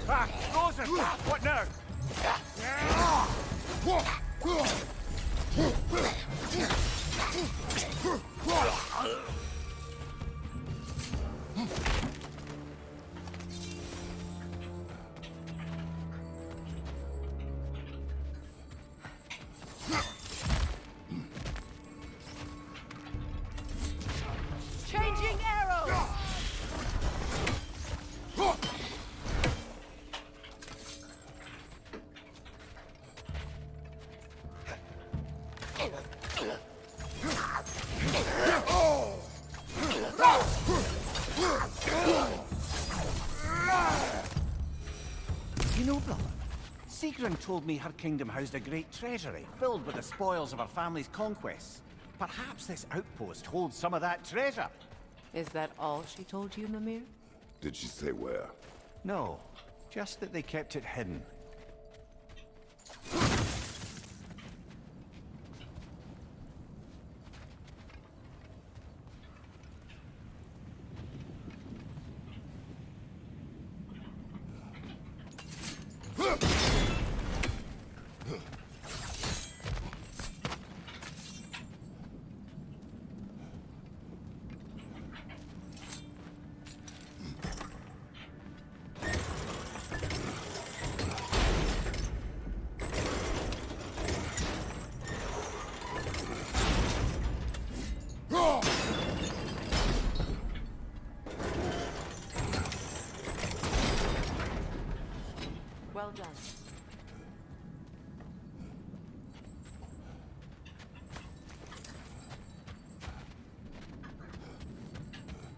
Ah, frozen! What now? Changing arrows! You know, brother, Sigrun told me her kingdom housed a great treasury filled with the spoils of her family's conquests. Perhaps this outpost holds some of that treasure. Is that all she told you, Mimir? Did she say where? No, just that they kept it hidden.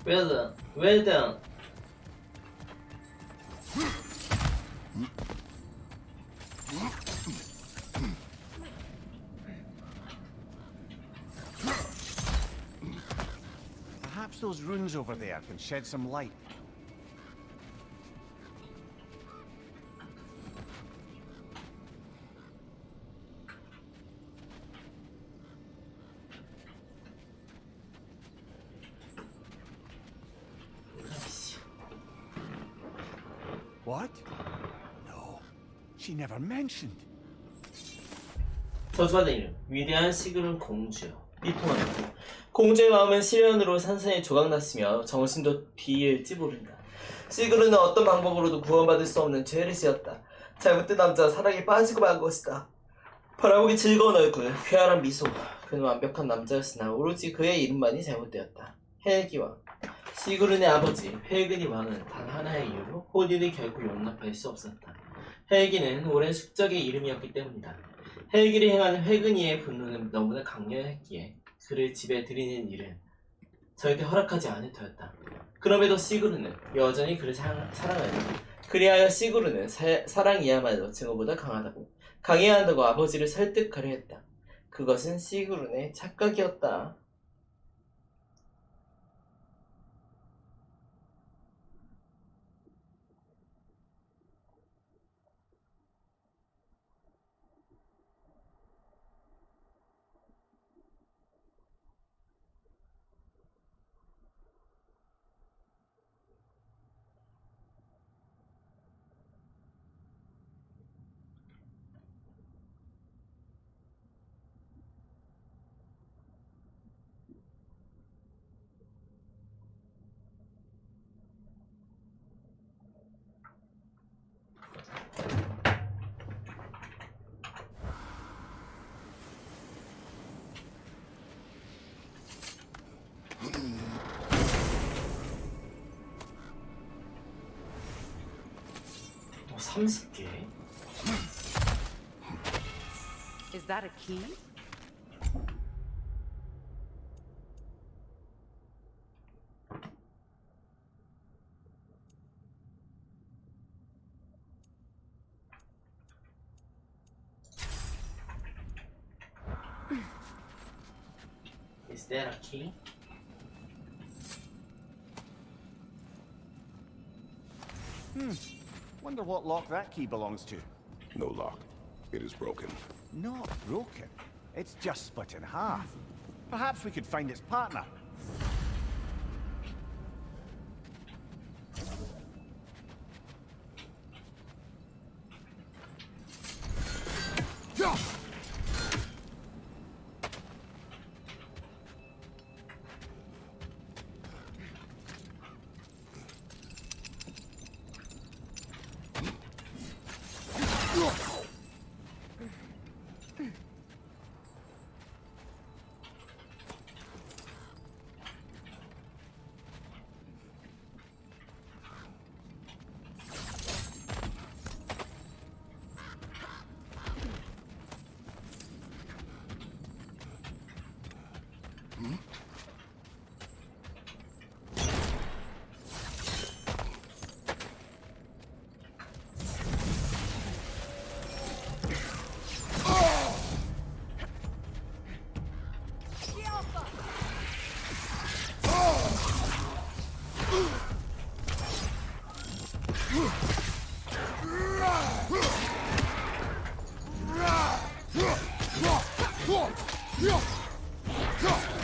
Well done. Well done. Perhaps those runes over there can shed some light. What? No, she never mentioned. 저주받은 이름 위대한 시그룬 공주여. 비통하다. 공주의 마음은 시련으로 산산이 조각났으며 정신도 비일지 모른다. 시그룬은 어떤 방법으로도 구원받을 수 없는 죄를 지었다. 잘못된 남자가 사랑에 빠지고 만 것이다. 바라보기 즐거운 얼굴, 쾌활한 미소. 그는 완벽한 남자였으나 오로지 그의 이름만이 잘못되었다. 헬기 왕. 시그룬의 아버지 헬근이 왕은 단 하나의 이유로 호딘을 결코 용납할 수 없었다. 헬기는 오랜 숙적의 이름이었기 때문이다. 헬기를 행하는 회근이의 분노는 너무나 강렬했기에 그를 집에 들이는 일은 절대 허락하지 않을 터였다. 그럼에도 시그룬은 여전히 그를 사랑하였다. 그리하여 시그룬은 사랑이야말로 증오보다 강해야 한다고 아버지를 설득하려 했다. 그것은 시그룬의 착각이었다. 30개? Is that a key? Is that a key? Wonder what lock that key belongs to. No lock. It is broken. Not broken. It's just split in half. Perhaps we could find its partner.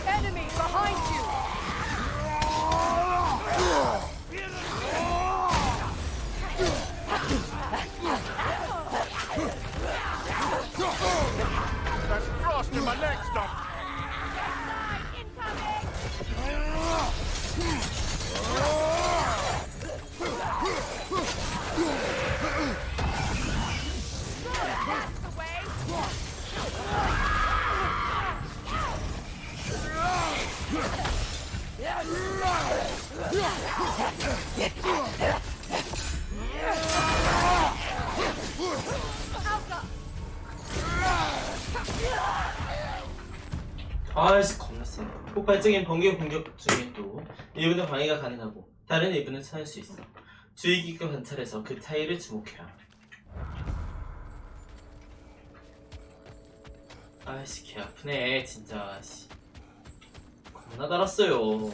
Enemy behind you! That's frost in my neck stump. 아이씨 겁나 세. 폭발적인 번개 공격 중에도 일부는 방해가 가능하고 다른 일부는 찾을 수 있어. 주의 깊게 관찰해서 그 차이를 주목해라. 아이씨 개 아프네 진짜. 씨. 겁나 달았어요.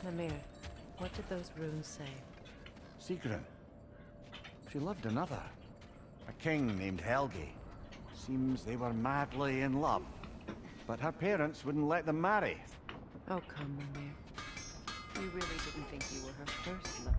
Mimir, what did those runes say? Sigrun. She loved another. A king named Helgi. Seems they were madly in love. But her parents wouldn't let them marry. Oh, come, Mimir. You really didn't think you were her first love.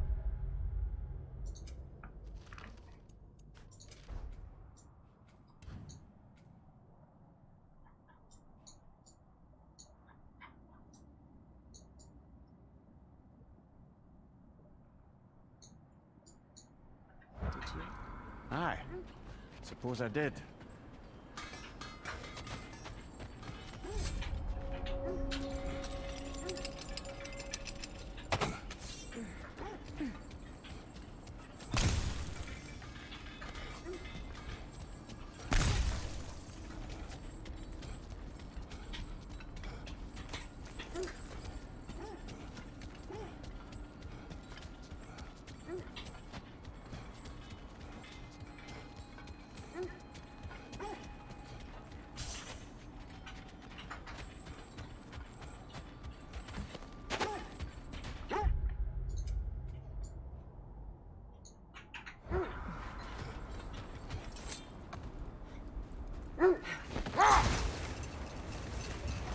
Did you? Aye. Suppose I did.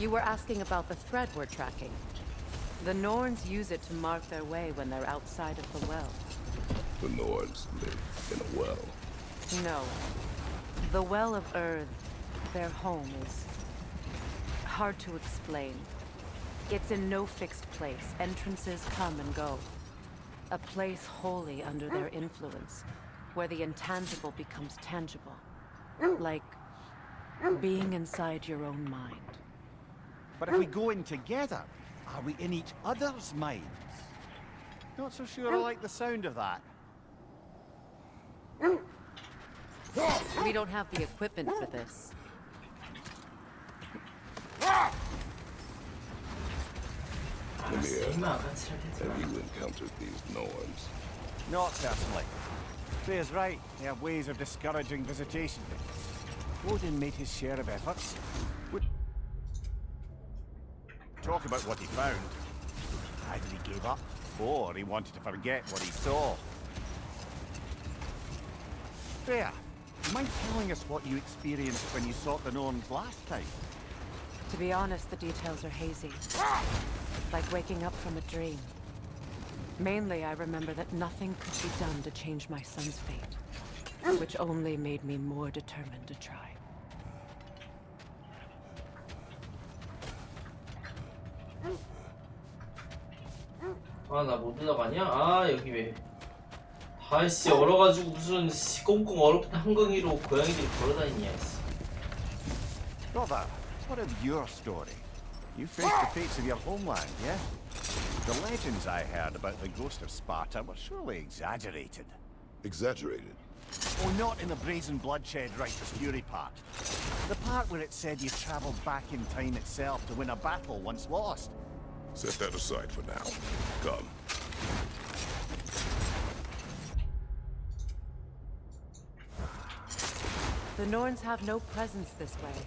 You were asking about the thread we're tracking. The Norns use it to mark their way when they're outside of the well. The Nords live in a well. No. The Well of Earth, their home, is hard to explain. It's in no fixed place. Entrances come and go. A place wholly under their influence, where the intangible becomes tangible. Like being inside your own mind. But if we go in together, Are we in each other's minds? Not so sure I like the sound of that. We don't have the equipment for this. Ymir, have you encountered these Norns? Not personally. Freya's right. They have ways of discouraging visitation. Odin made his share of efforts. Talk about what he found. Either he gave up, or he wanted to forget what he saw. Freya, mind telling us what you experienced when you sought the Norns last time? To be honest, the details are hazy. Like waking up from a dream. Mainly, I remember that nothing could be done to change my son's fate, which only made me more determined to try. 아, 나 못 올라가냐? 아, 여기 왜? 아이씨, 얼어가지고 무슨 꽁꽁 얼었던 한강위로 고양이들이 걸어다니냐, 씨. Brother, what of your story? You faced the fates of your homeland, yeah? The legends I heard about the ghost of Sparta were surely exaggerated. Exaggerated? Oh, not in the brazen bloodshed righteous fury part. The part where it said you travelled back in time itself to win a battle once lost. Set that aside for now. Come. The Norns have no presence this way.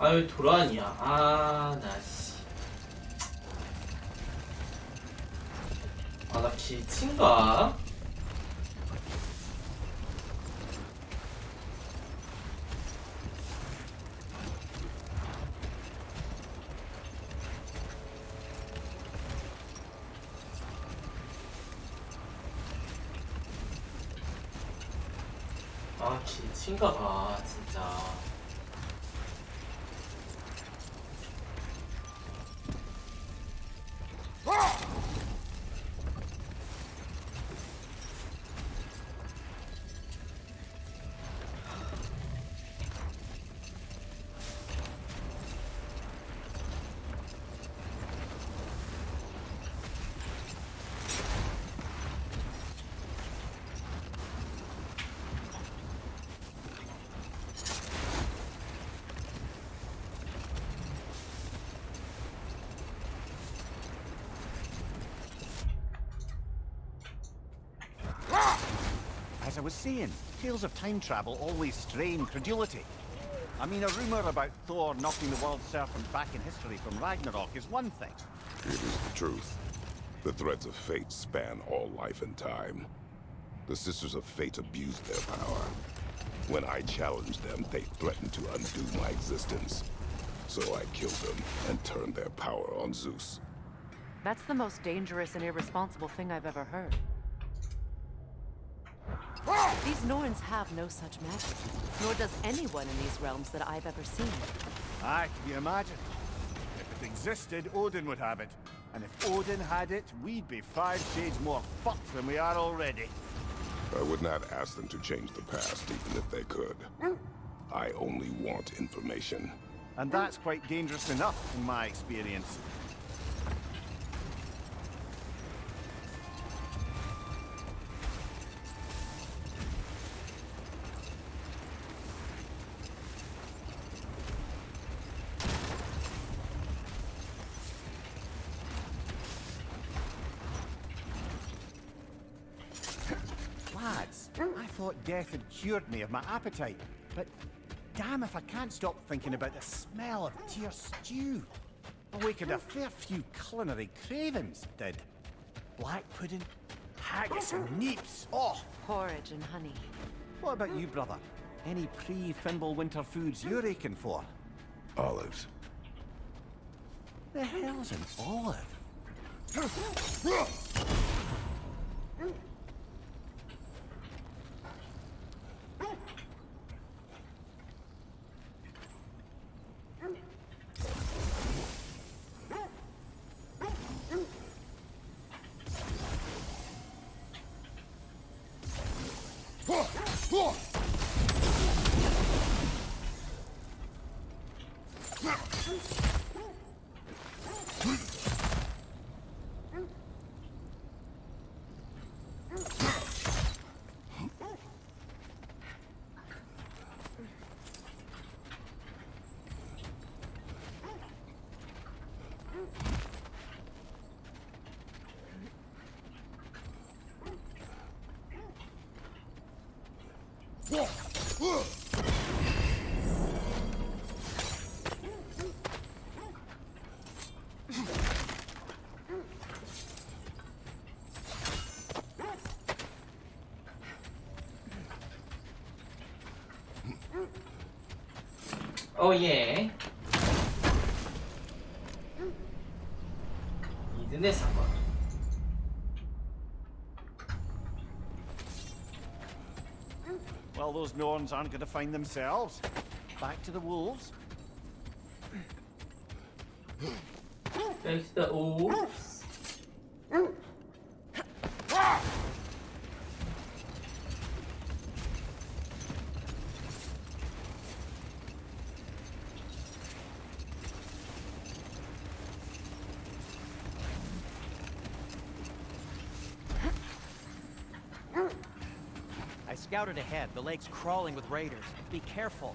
아유, 돌아왔냐? 아, 나 씨. 아, 나 기친가? 아, 기친가 봐, 진짜. As I was saying, tales of time travel always strain credulity. I mean, a rumour about Thor knocking the world serpent back in history from Ragnarok is one thing. It is the truth. The threads of fate span all life and time. The Sisters of Fate abused their power. When I challenged them, they threatened to undo my existence. So I killed them and turned their power on Zeus. That's the most dangerous and irresponsible thing I've ever heard. These Norns have no such magic, nor does anyone in these realms that I've ever seen. Aye, can you imagine? If it existed, Odin would have it. And if Odin had it, we'd be 5 shades more fucked than we are already. I would not ask them to change the past, even if they could. I only want information. And that's quite dangerous enough, in my experience. Lads, I thought death had cured me of my appetite, but damn if I can't stop thinking about the smell of tear stew. Awakened a fair few culinary cravings, did. Black pudding, haggis and neeps, oh! Porridge and honey. What about you, brother? Any pre-Fimble winter foods you're aching for? Olives. The hell's an olive? Oh yeah. 이든의 사과. Well, those Norns aren't going to find themselves. Back to the wolves. There's the wolves. I scouted ahead. The lake's crawling with raiders. Be careful.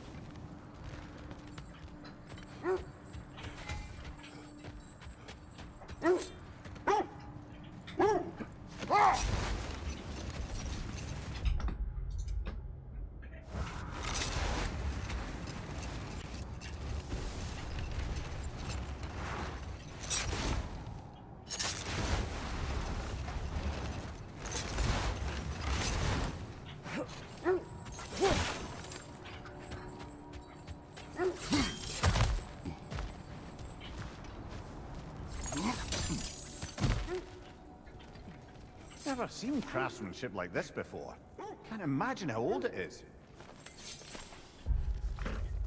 Never seen craftsmanship like this before. Can't imagine how old it is.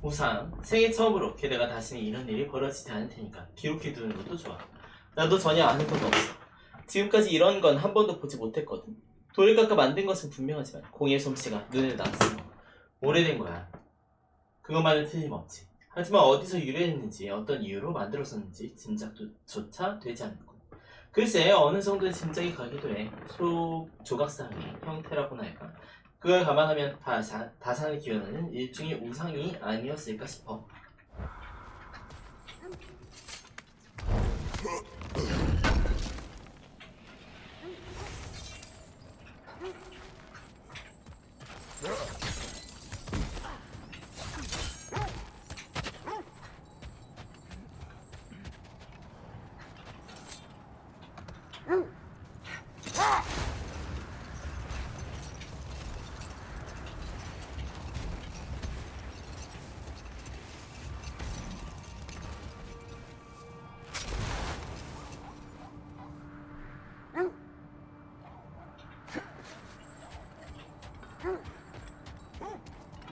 우상, 생애 처음으로 게다가 다시는 이런 일이 벌어지지 않을 테니까 기록해두는 것도 좋아. 나도 전혀 아는 건 없어. 지금까지 이런 건 한 번도 보지 못했거든. 돌을 깎아 만든 것은 분명하지만 공의 솜씨가 눈에 났어. 오래된 거야. 그것만은 틀림없지. 하지만 어디서 유래했는지 어떤 이유로 만들었었는지 짐작조차 되지 않는군. 글쎄 어느 정도의 짐작이 가기도 해. 조각상의 형태라고나 할까. 그걸 감안하면 다산을 기원하는 일종의 우상이 아니었을까 싶어.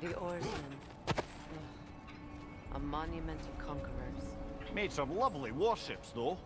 The oarsmen. A monument of conquerors. Made some lovely warships, though.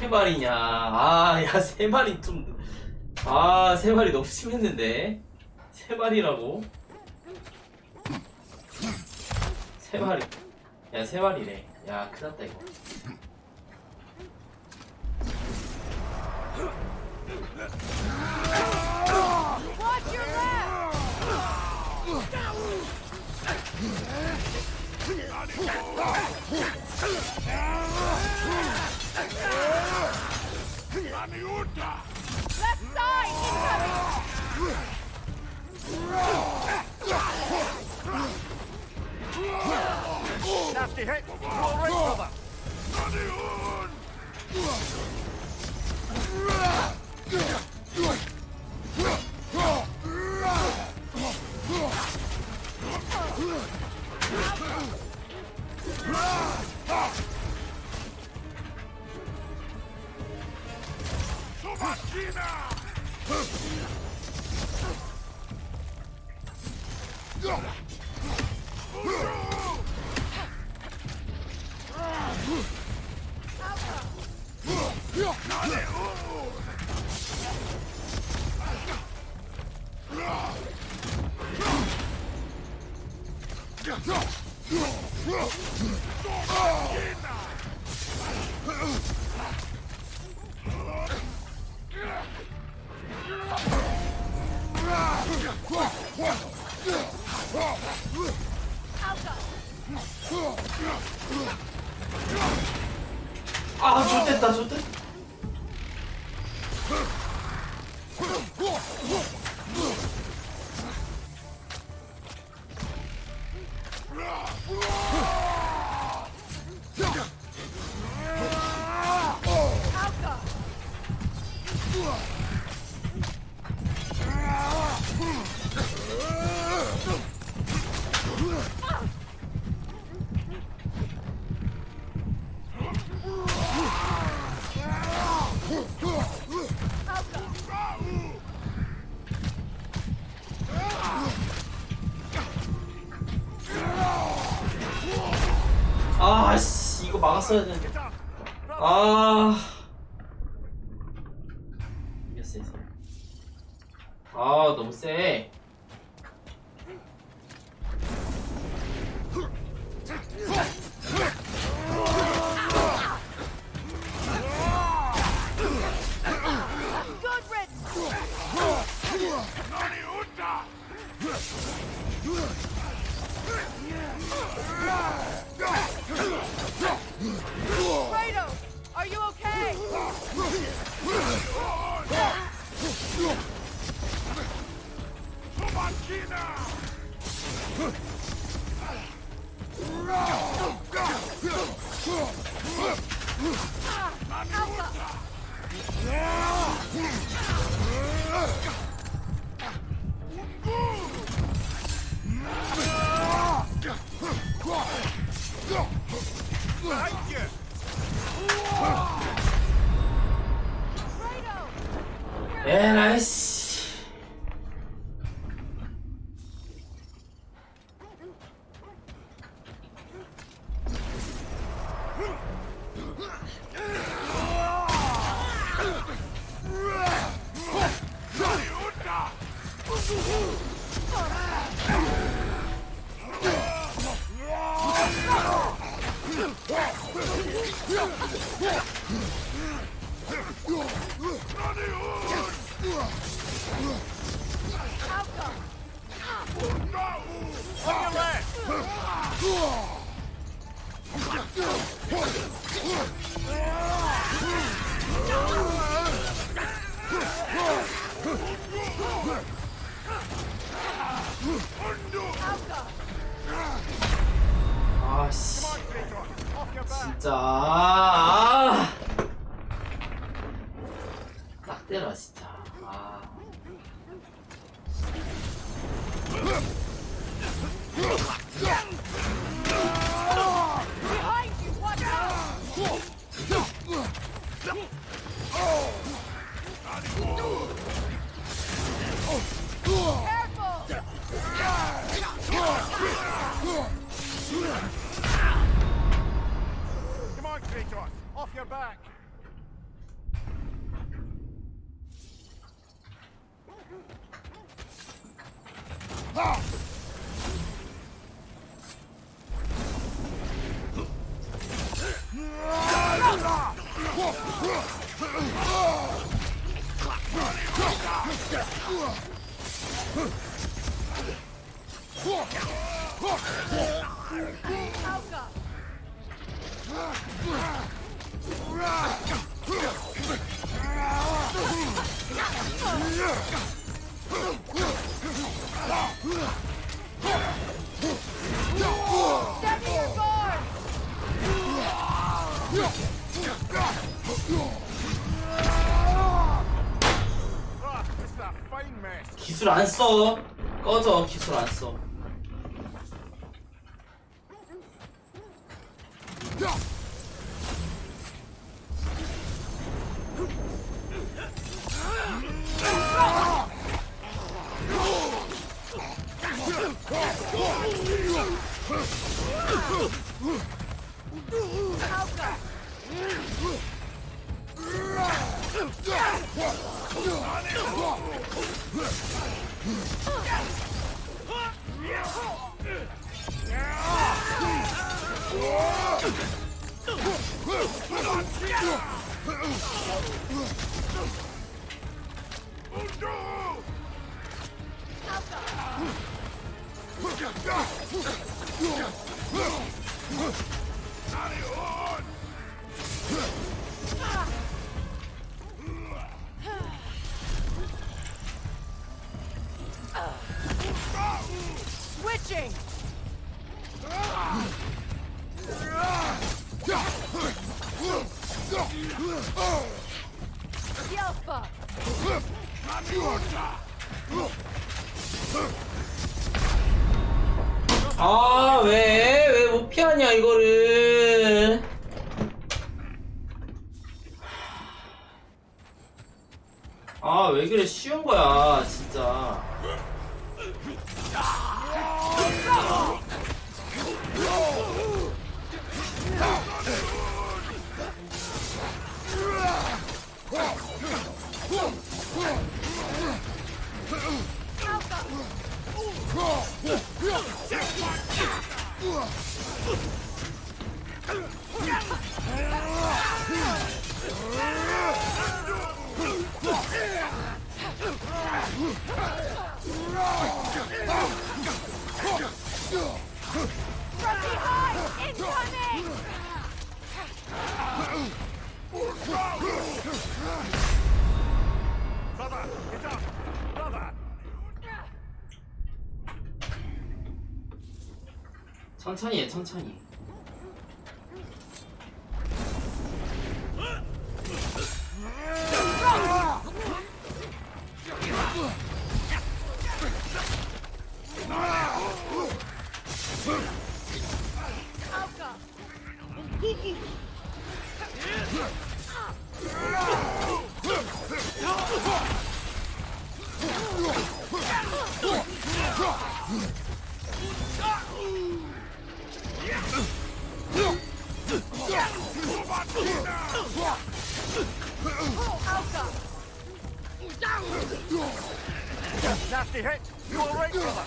세 마리냐? 아, 야, 세 마리 좀. 아, 세 마리 너무 심했는데? 세 마리라고? 세 마리. 야, 세 마리네. 야, 큰일 났다, 이거. Watch your left! Left side, incoming! Nasty hit! Roll right cover! 아 좋댔다 좋댔. 아씨 이거 막았어야 되는데. 아 이겼어 이겼어. 아 너무 세. Kratos, are you okay? 에라이씨. 아씨 진짜 딱 때려 진짜. Behind you, watch out! Come on, Kratos, off your back. Steady your guard! This is a fine mess. 기술 안 써. 꺼져. 기술 안 써. Yelpa! 아, 왜 못 피하냐 이거를. 아, 왜 그래, 쉬운 거야 진짜. From behind! Incoming! Brother, get up! Brother! 천천히 해, 천천히. Nasty hit! You alright, brother?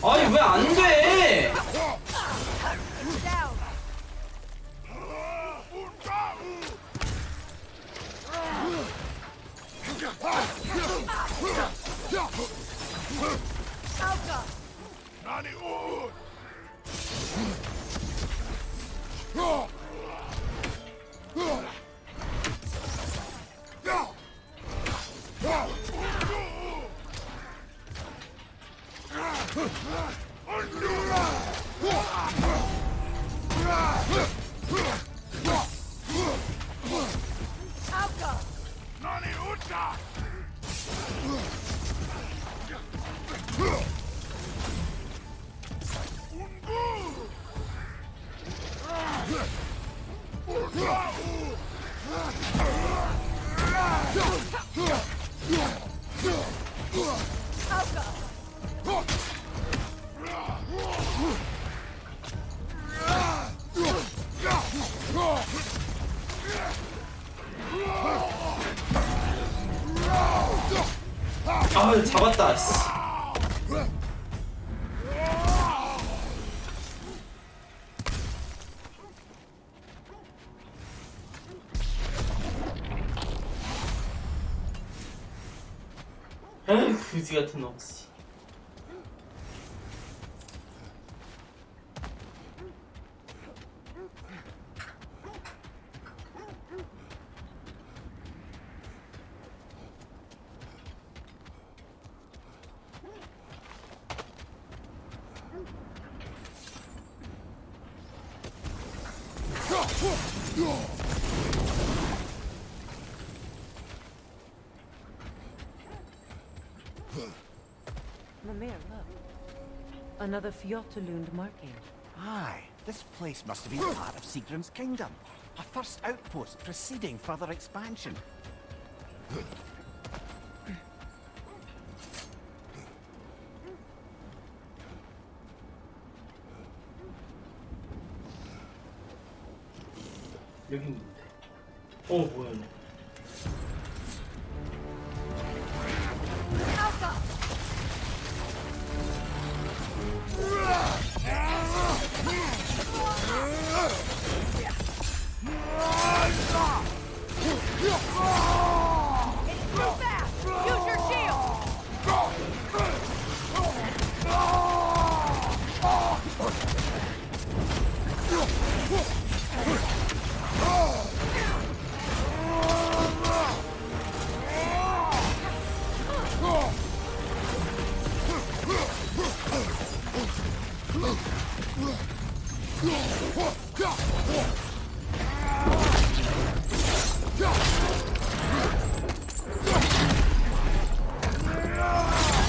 아니 왜 안 돼? Down! Alka! Nani ud! Alka! Nani udda! 아, 잡았다. 씨. 에이, 그지 같은 놈. 씨. Mimir, look. Another Fjotalund marking. Aye, this place must have been part of Seagram's kingdom. A first outpost preceding further expansion. 여긴 뭔데? 뭐야? Alka! It's too fast! Use your shield!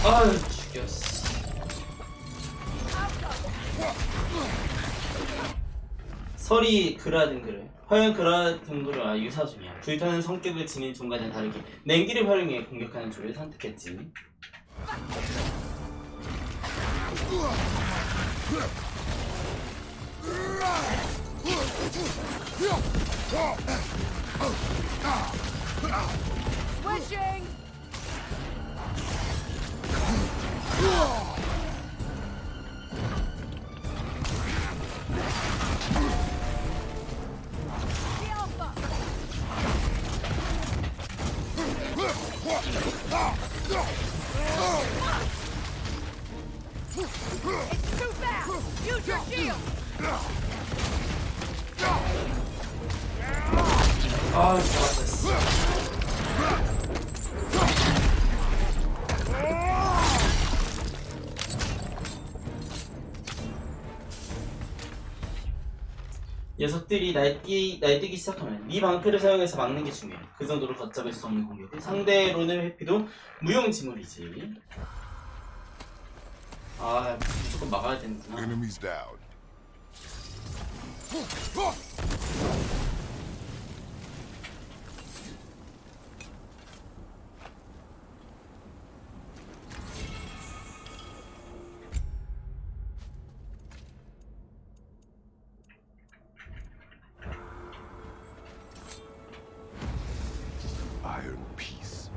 아유 죽였어. 설이 그라등그를 화염 그라등그와 유사 중이야. 불타는 성격을 지닌 종과는 다르게 냉기를 활용해 공격하는 쪽을 선택했지. Switching! The Alpha! It's too fast! Use your shield! 아 잡았어. 녀석들이 날뛰기 시작하면 네 방패를 사용해서 막는 게 중요해. 그 정도로 걷잡을 수 없는 공격은 상대로는 회피도 무용지물이지. 아 무조건 막아야 되는구나. Enemies down. Iron peace,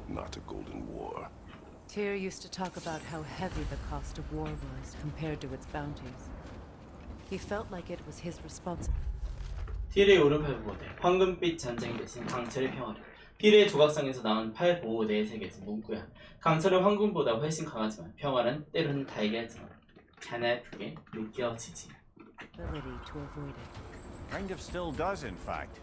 not a golden war. Tyr used to talk about how heavy the cost of war was compared to its bounties. He felt like it was his responsibility. 티르의 오른팔 보호대, 황금빛 전쟁 대신 강철의 평화를. 티르의 조각상에서 나온 팔 보호대의 세계에서 문구야. 강철은 황금보다 훨씬 강하지만 평화는 때로는 달걀처럼 가냘프게 느껴지지. To avoid it. Kind of still does, in fact.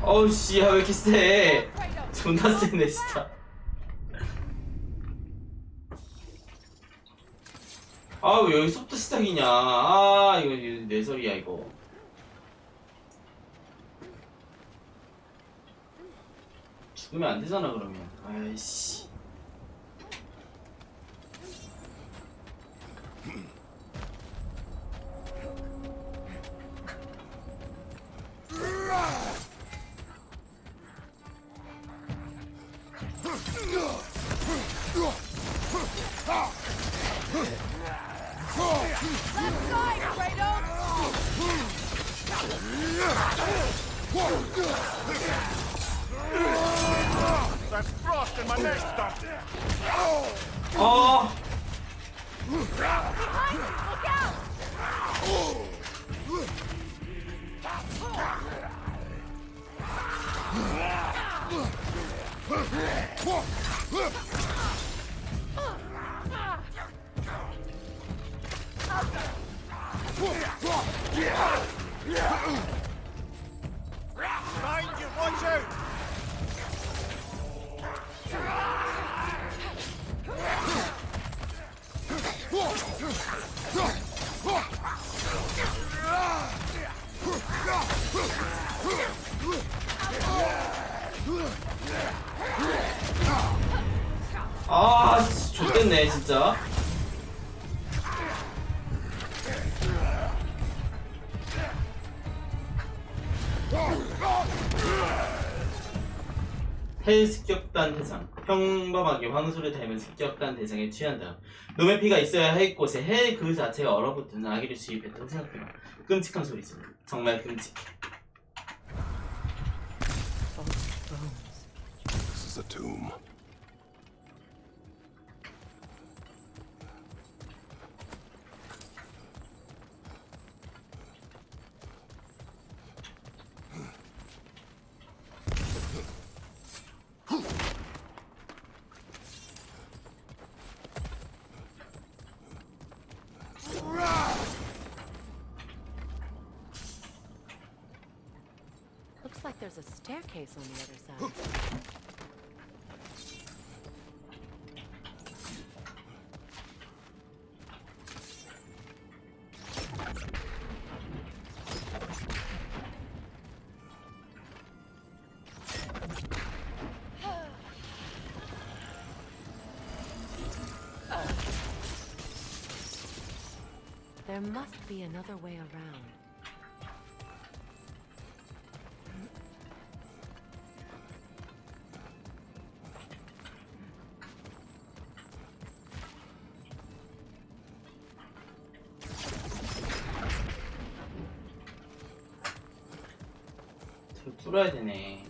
어우 씨, 야, 왜 이렇게 세? 존나 세네 진짜. 아, 왜 여기서부터 시작이냐? 아, 이거 내 소리야 이거. 죽으면 안 되잖아 그러면. 아이씨. Left side, There's frost in my neck stuff. 어. Behind you! Look out! Behind you, watch out! 아, 좋겠네 진짜. 헬 습격단 대장. 평범하게 황소를 닮은 습격단 대장에 취한 다음 놈의 피가 있어야 할 곳에 헬 그 자체가 얼어붙은 아기를 주입했다고 생각해봐. 끔찍한 소리지. 정말 끔찍해. This is a tomb. Looks like there's a staircase on the other side. There must be another way around. 저 뚫어야 되네.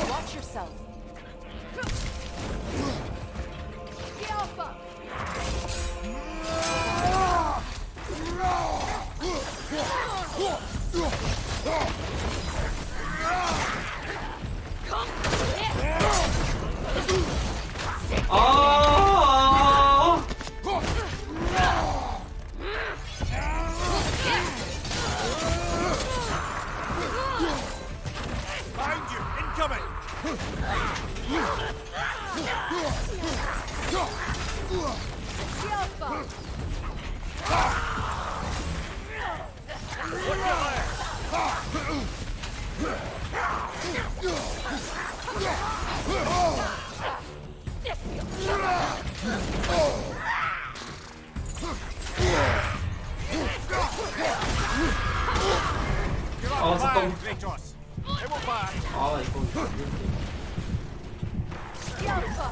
Watch yourself. The Alpha! 아. Behind you, incoming! The Alpha! 아 잠깐. Kratos. It will pass. 아 이거. The Alpha!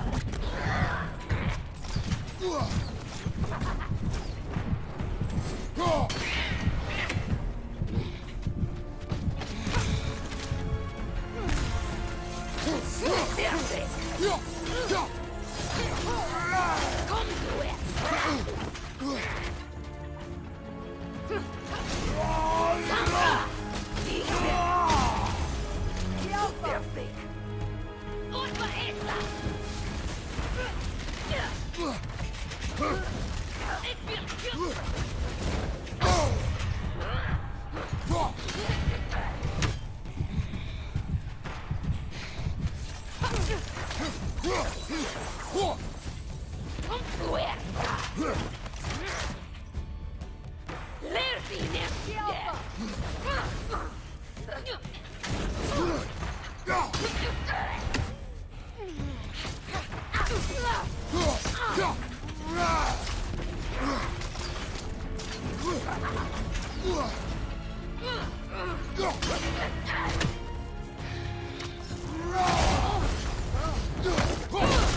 The Alpha! The Alpha!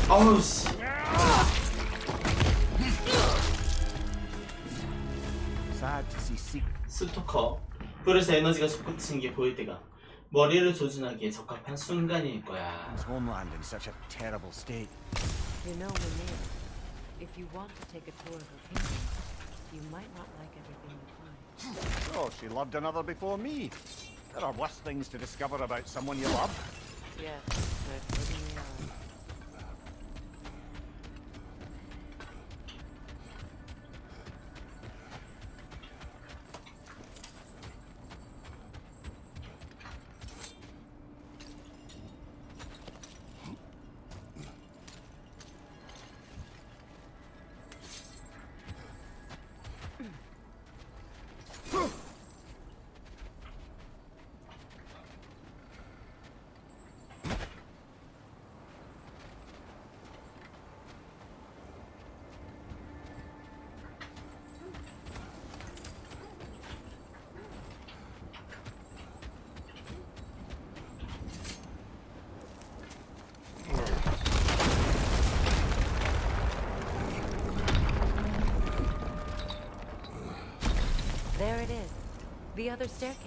아우 씨. Sad to see Seek. 스토커. 불에서 에너지가 솟구치는 게 보일 때가 머리를 조준하기에 적합한 순간일 거야. His homeland in such a terrible state. You know, Renee, if you want to take a tour of her kingdom, you might not like everything you find. Oh, she loved another before me. There are worse things to discover about someone you love. Yes, there certainly are. There it is. The other staircase.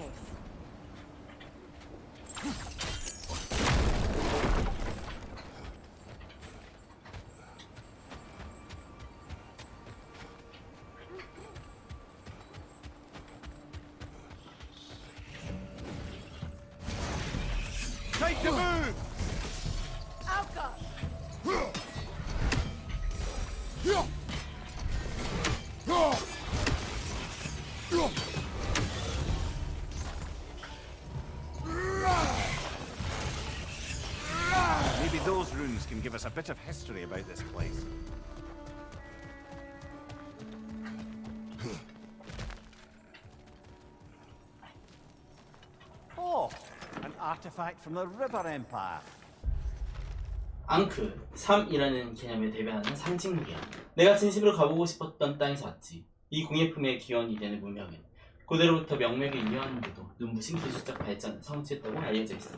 Time to move! Alka! Maybe those runes can give us a bit of history about this place. Oh, an artifact from the River Empire. 앙크 3이라는 개념에 대변하는 상징물이야. 내가 진심으로 가보고 싶었던 땅에서 왔지. 이 공예품의 기원이 되는 문명은 고대로부터 명맥을 이어왔는데도 눈부신 기술적 발전을 성취했다고 알려져 있어.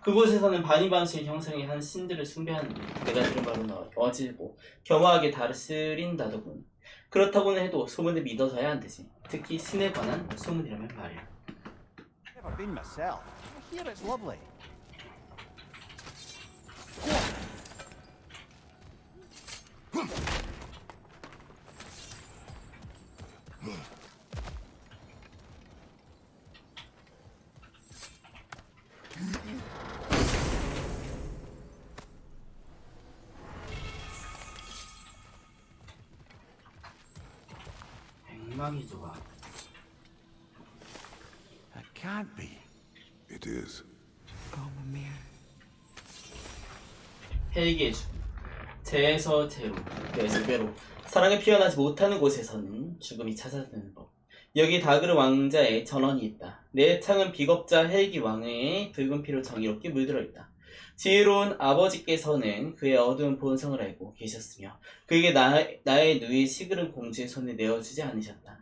그곳에서는 바니바운스를 형성해 한 신들을 숭배하는데 내가 들은 바로는 어질고 겸허하게 다스린다더군. 그렇다고는 해도 소문을 믿어서야 안 되지. 특히 신에 관한 소문이라면 말이야. Never been myself. I hear it's lovely. 백망이 좋아. That can't be. It is. 헬기의 죽음. 재에서 재로, 뇌에서 뇌로. 사랑이 피어나지 못하는 곳에서는 죽음이 찾아드는 법. 여기 다그르 왕자의 전원이 있다. 내 창은 비겁자 헬기 왕의 붉은 피로 정의롭게 물들어 있다. 지혜로운 아버지께서는 그의 어두운 본성을 알고 계셨으며 그에게 나의 누이 시그른 공주의 손을 내어주지 않으셨다.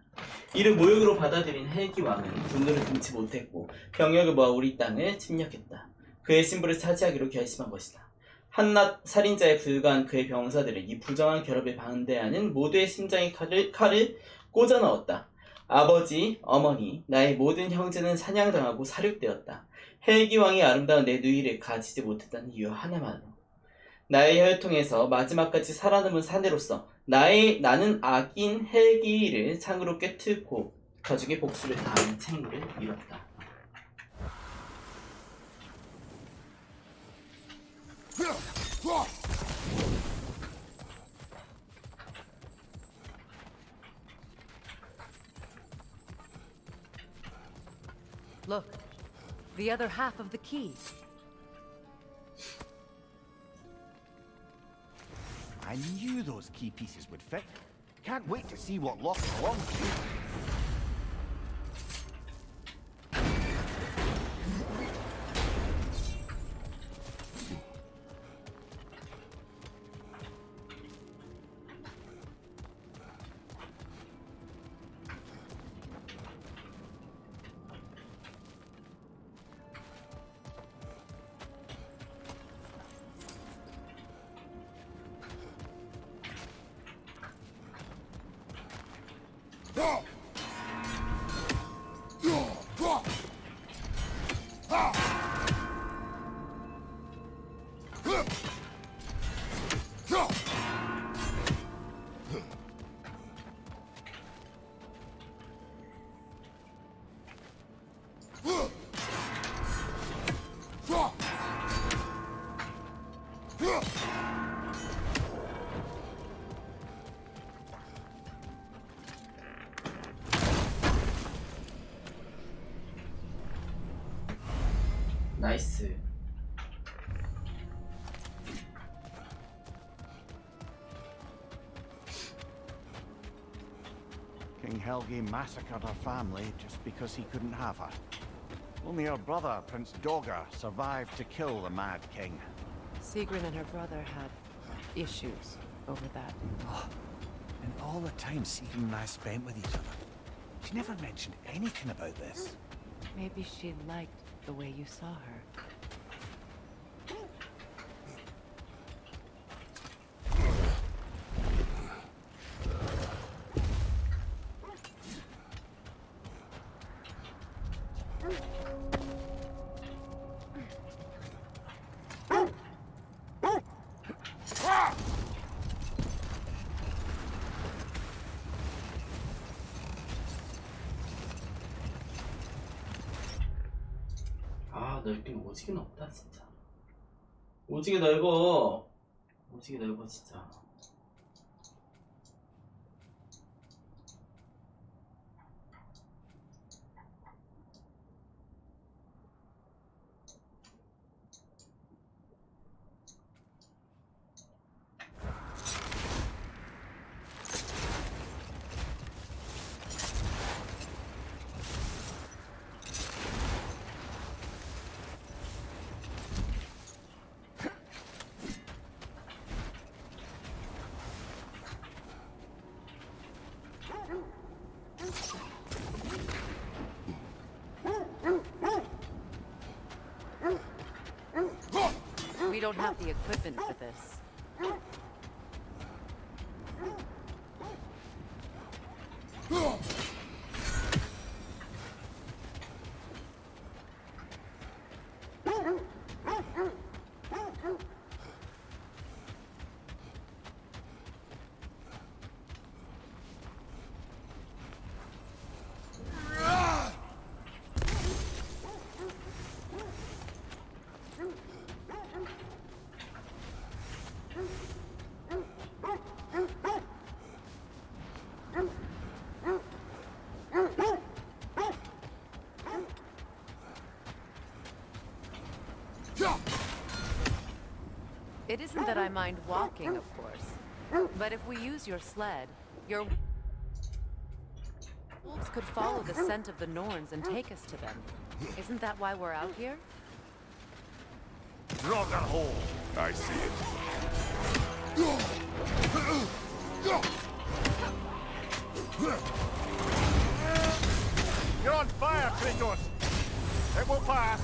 이를 모욕으로 받아들인 헬기 왕은 분노를 금치 못했고 병력을 모아 우리 땅을 침략했다. 그의 신부를 차지하기로 결심한 것이다. 한낱 살인자에 불과한 그의 병사들은 이 부정한 결합에 반대하는 모두의 심장에 칼을 꽂아 넣었다. 아버지, 어머니, 나의 모든 형제는 사냥당하고 살육되었다. 헬기왕이 아름다운 내 누이를 가지지 못했다는 이유 하나만으로. 나의 혈통에서 마지막까지 살아남은 사내로서 나는 악인 헬기를 창으로 꿰뚫고 가족의 복수를 다하는 책무를 이뤘다. Look, the other half of the key. I knew those key pieces would fit. Can't wait to see what lock belongs to. 나이스. King Helgi massacred her family just because he couldn't have her. Only her brother, Prince Dogger, survived to kill the Mad King. Sigrun and her brother had issues over that. Oh, and all the time Sigrun and I spent with each other, she never mentioned anything about this. Maybe she liked the way you saw her. 아, 넓긴 오지게 넓다 진짜. 오지게 넓어. 오지게 넓어 진짜. We don't have the equipment for this. It isn't that I mind walking, of course. But if we use your sled, your wolves could follow the scent of the Norns and take us to them. Isn't that why we're out here? Ragnarok! I see it. You're on fire, Kratos! It will pass!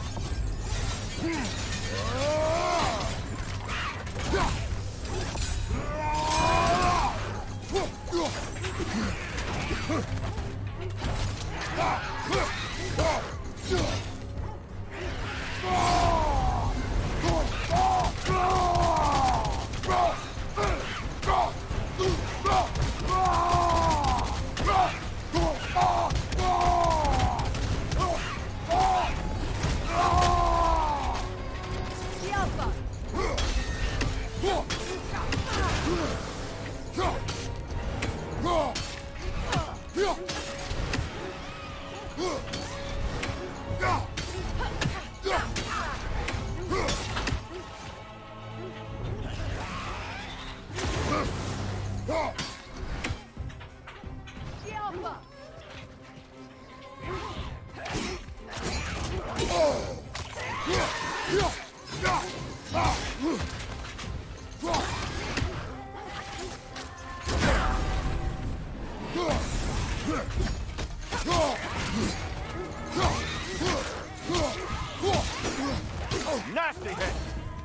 Nasty hit!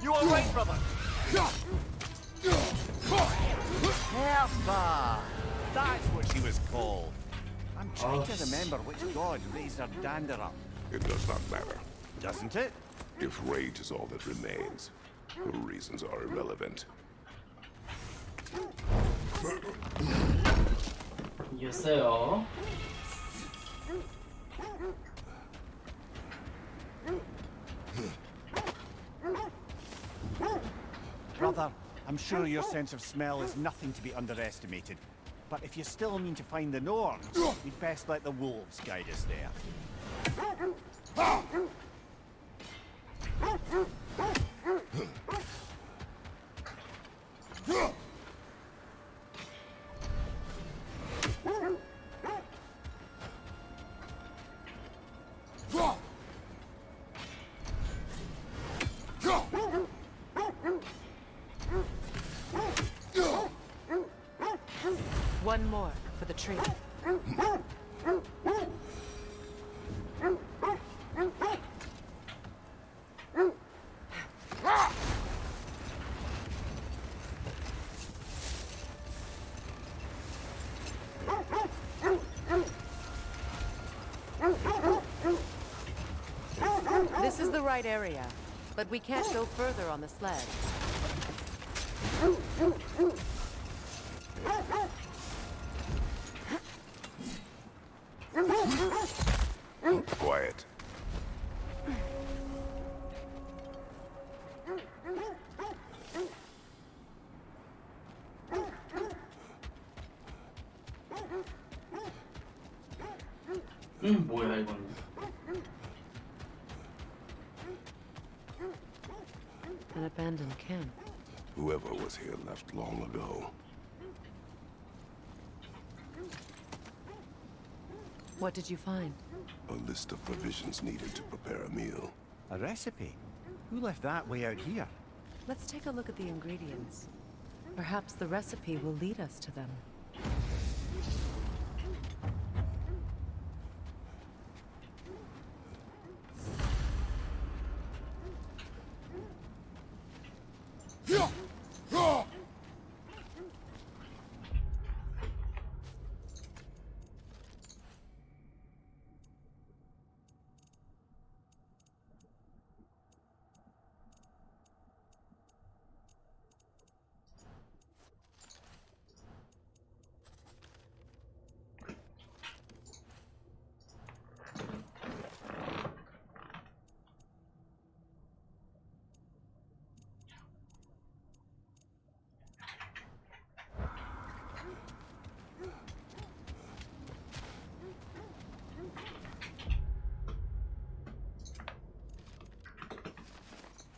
You all right, brother? Helper! That's what she was called. I'm trying to remember which god raised her dander up. It does not matter. Doesn't it? If rage is all that remains, the reasons are irrelevant. 이겼어요. Brother, I'm sure your sense of smell is nothing to be underestimated. But if you still mean to find the Norns, we'd best let the wolves guide us there. One more for the tree. This is the right area, but we can't go further on the sled. Quiet. 뭐야 이거는. An abandoned camp. Whoever was here left long ago. What did you find? A list of provisions needed to prepare a meal. A recipe? Who left that way out here? Let's take a look at the ingredients. Perhaps the recipe will lead us to them.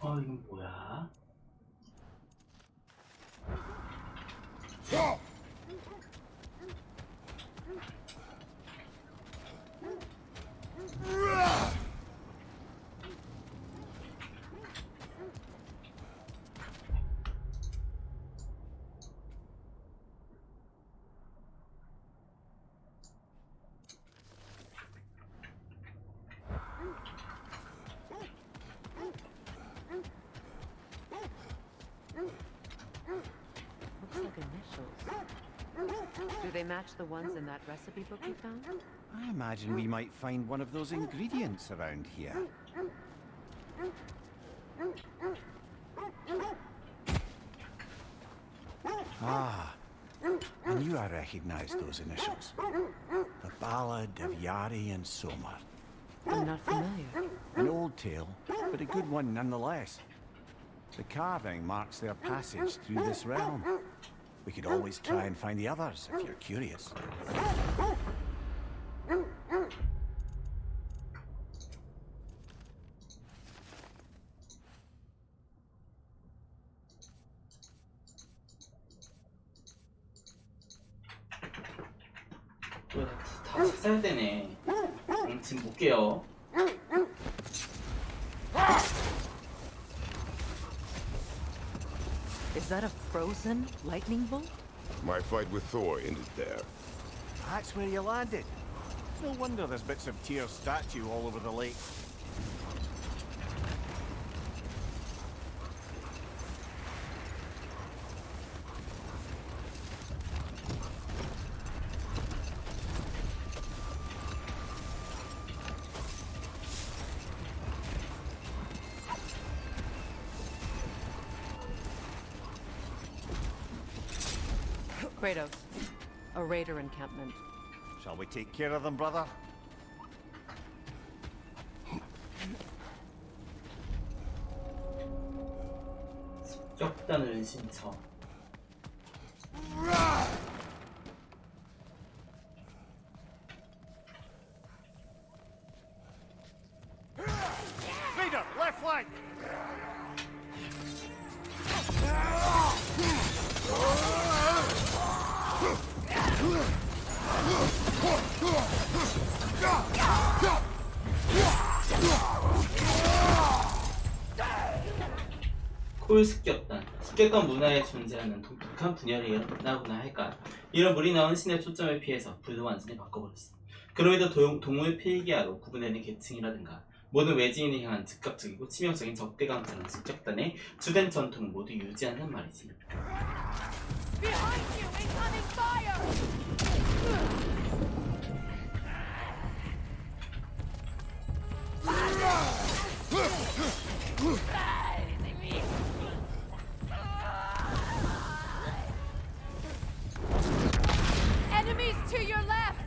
이건 뭐야? Do they match the ones in that recipe book you found? I imagine we might find one of those ingredients around here. Ah, I knew I recognized those initials. The Ballad of Yari and Somar. I'm not familiar. An old tale, but a good one nonetheless. The carving marks their passage through this realm. We could always try and find the others, if you're curious. 다 찾아야 되네. 지금 볼게요. Is that a frozen lightning bolt? My fight with Thor ended there. That's where you landed. No wonder there's bits of Tyr's statue all over the lake. Kratos, a raider encampment. Shall we take care of them, brother? 습격단 은신처. Raider, left flank! 콜 습격단. 습격단 문화에 존재하는 독특한 분열이라고나 할까. 이런 물이 나온 신의 초점을 피해서 불을 완전히 바꿔버렸어. 그럼에도 동물 필기하로 구분되는 계층이라든가 모든 외지인을 향한 즉각적이고 치명적인 적대감처럼 습격단의 주된 전통을 모두 유지한단 말이지. Behind you! Incoming fire! Enemies to your left!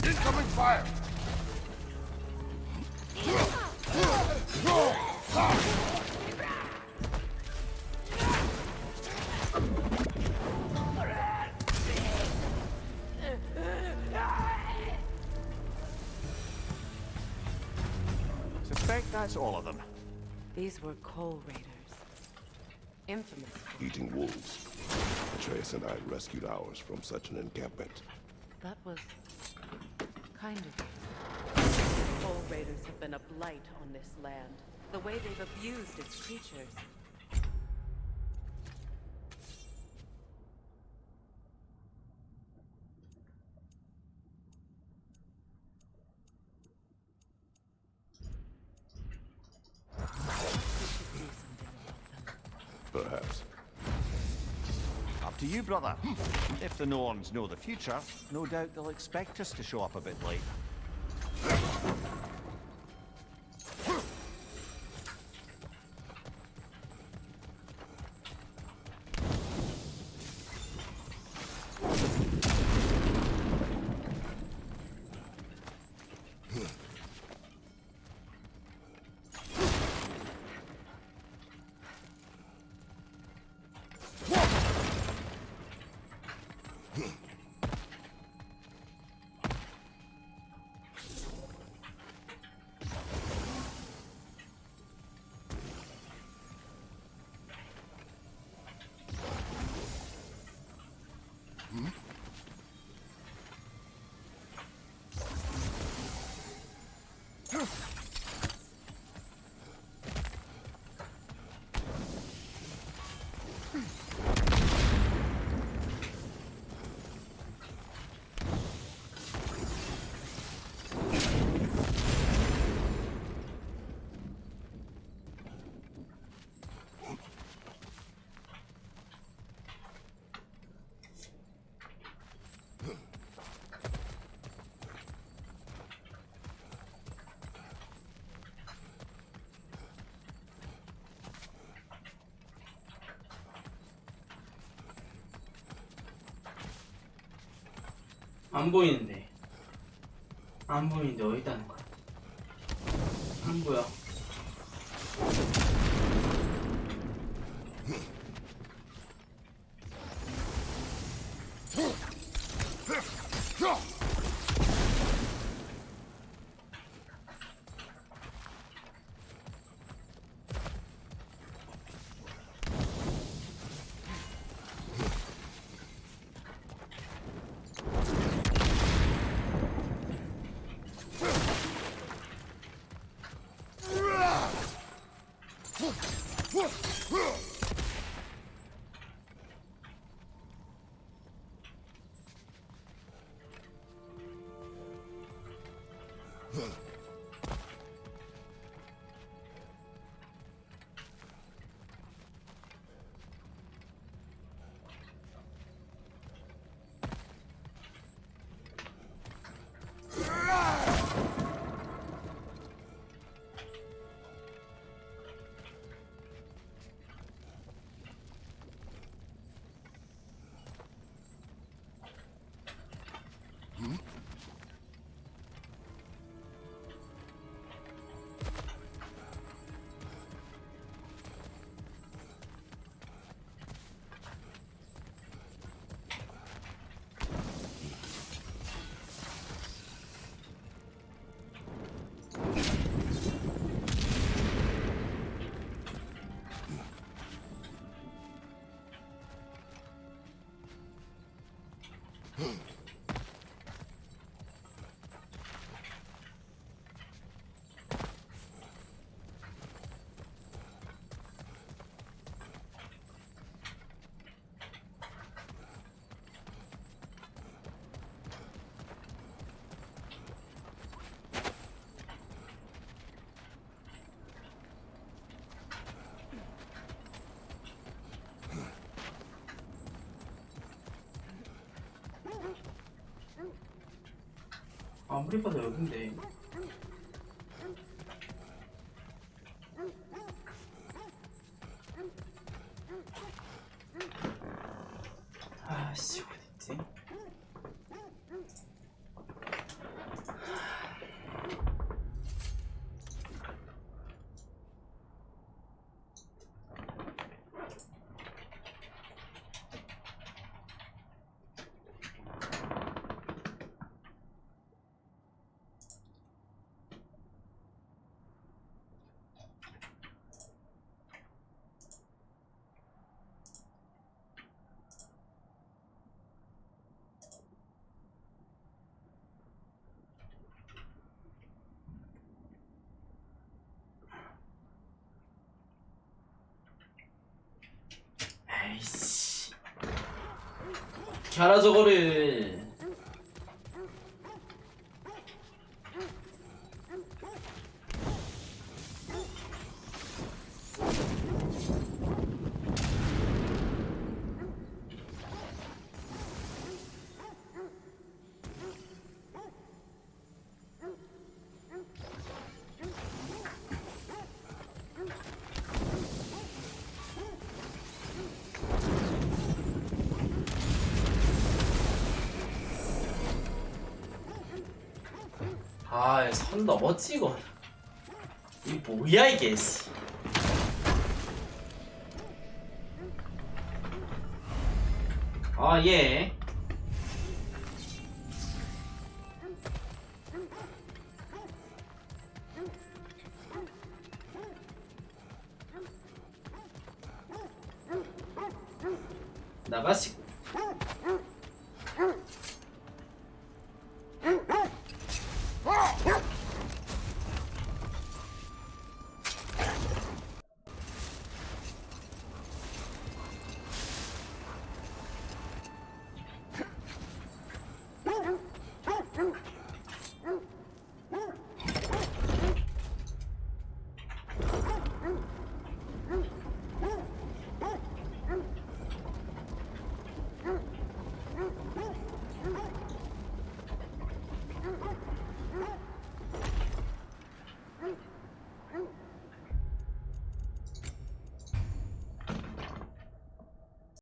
Incoming fire! Suspect that's all of them. These were coal raiders. Infamous. Eating wolves. Atreus and I rescued ours from such an encampment. That was kind of you. Coal raiders have been a blight on this land. The way they've abused its creatures. Perhaps. Up to you, brother. If the Norns know the future, no doubt they'll expect us to show up a bit late. 안 보이는데. 안 보이는데 어디 있다는 거야? 안 보여. 아무리 봐도 여긴데. 아씨 어딨지? 에이씨 어떻게 알아 저거를. 아, 선 넘었지 이거. 이 뭐야 이게. 씨. 아 예. 나가시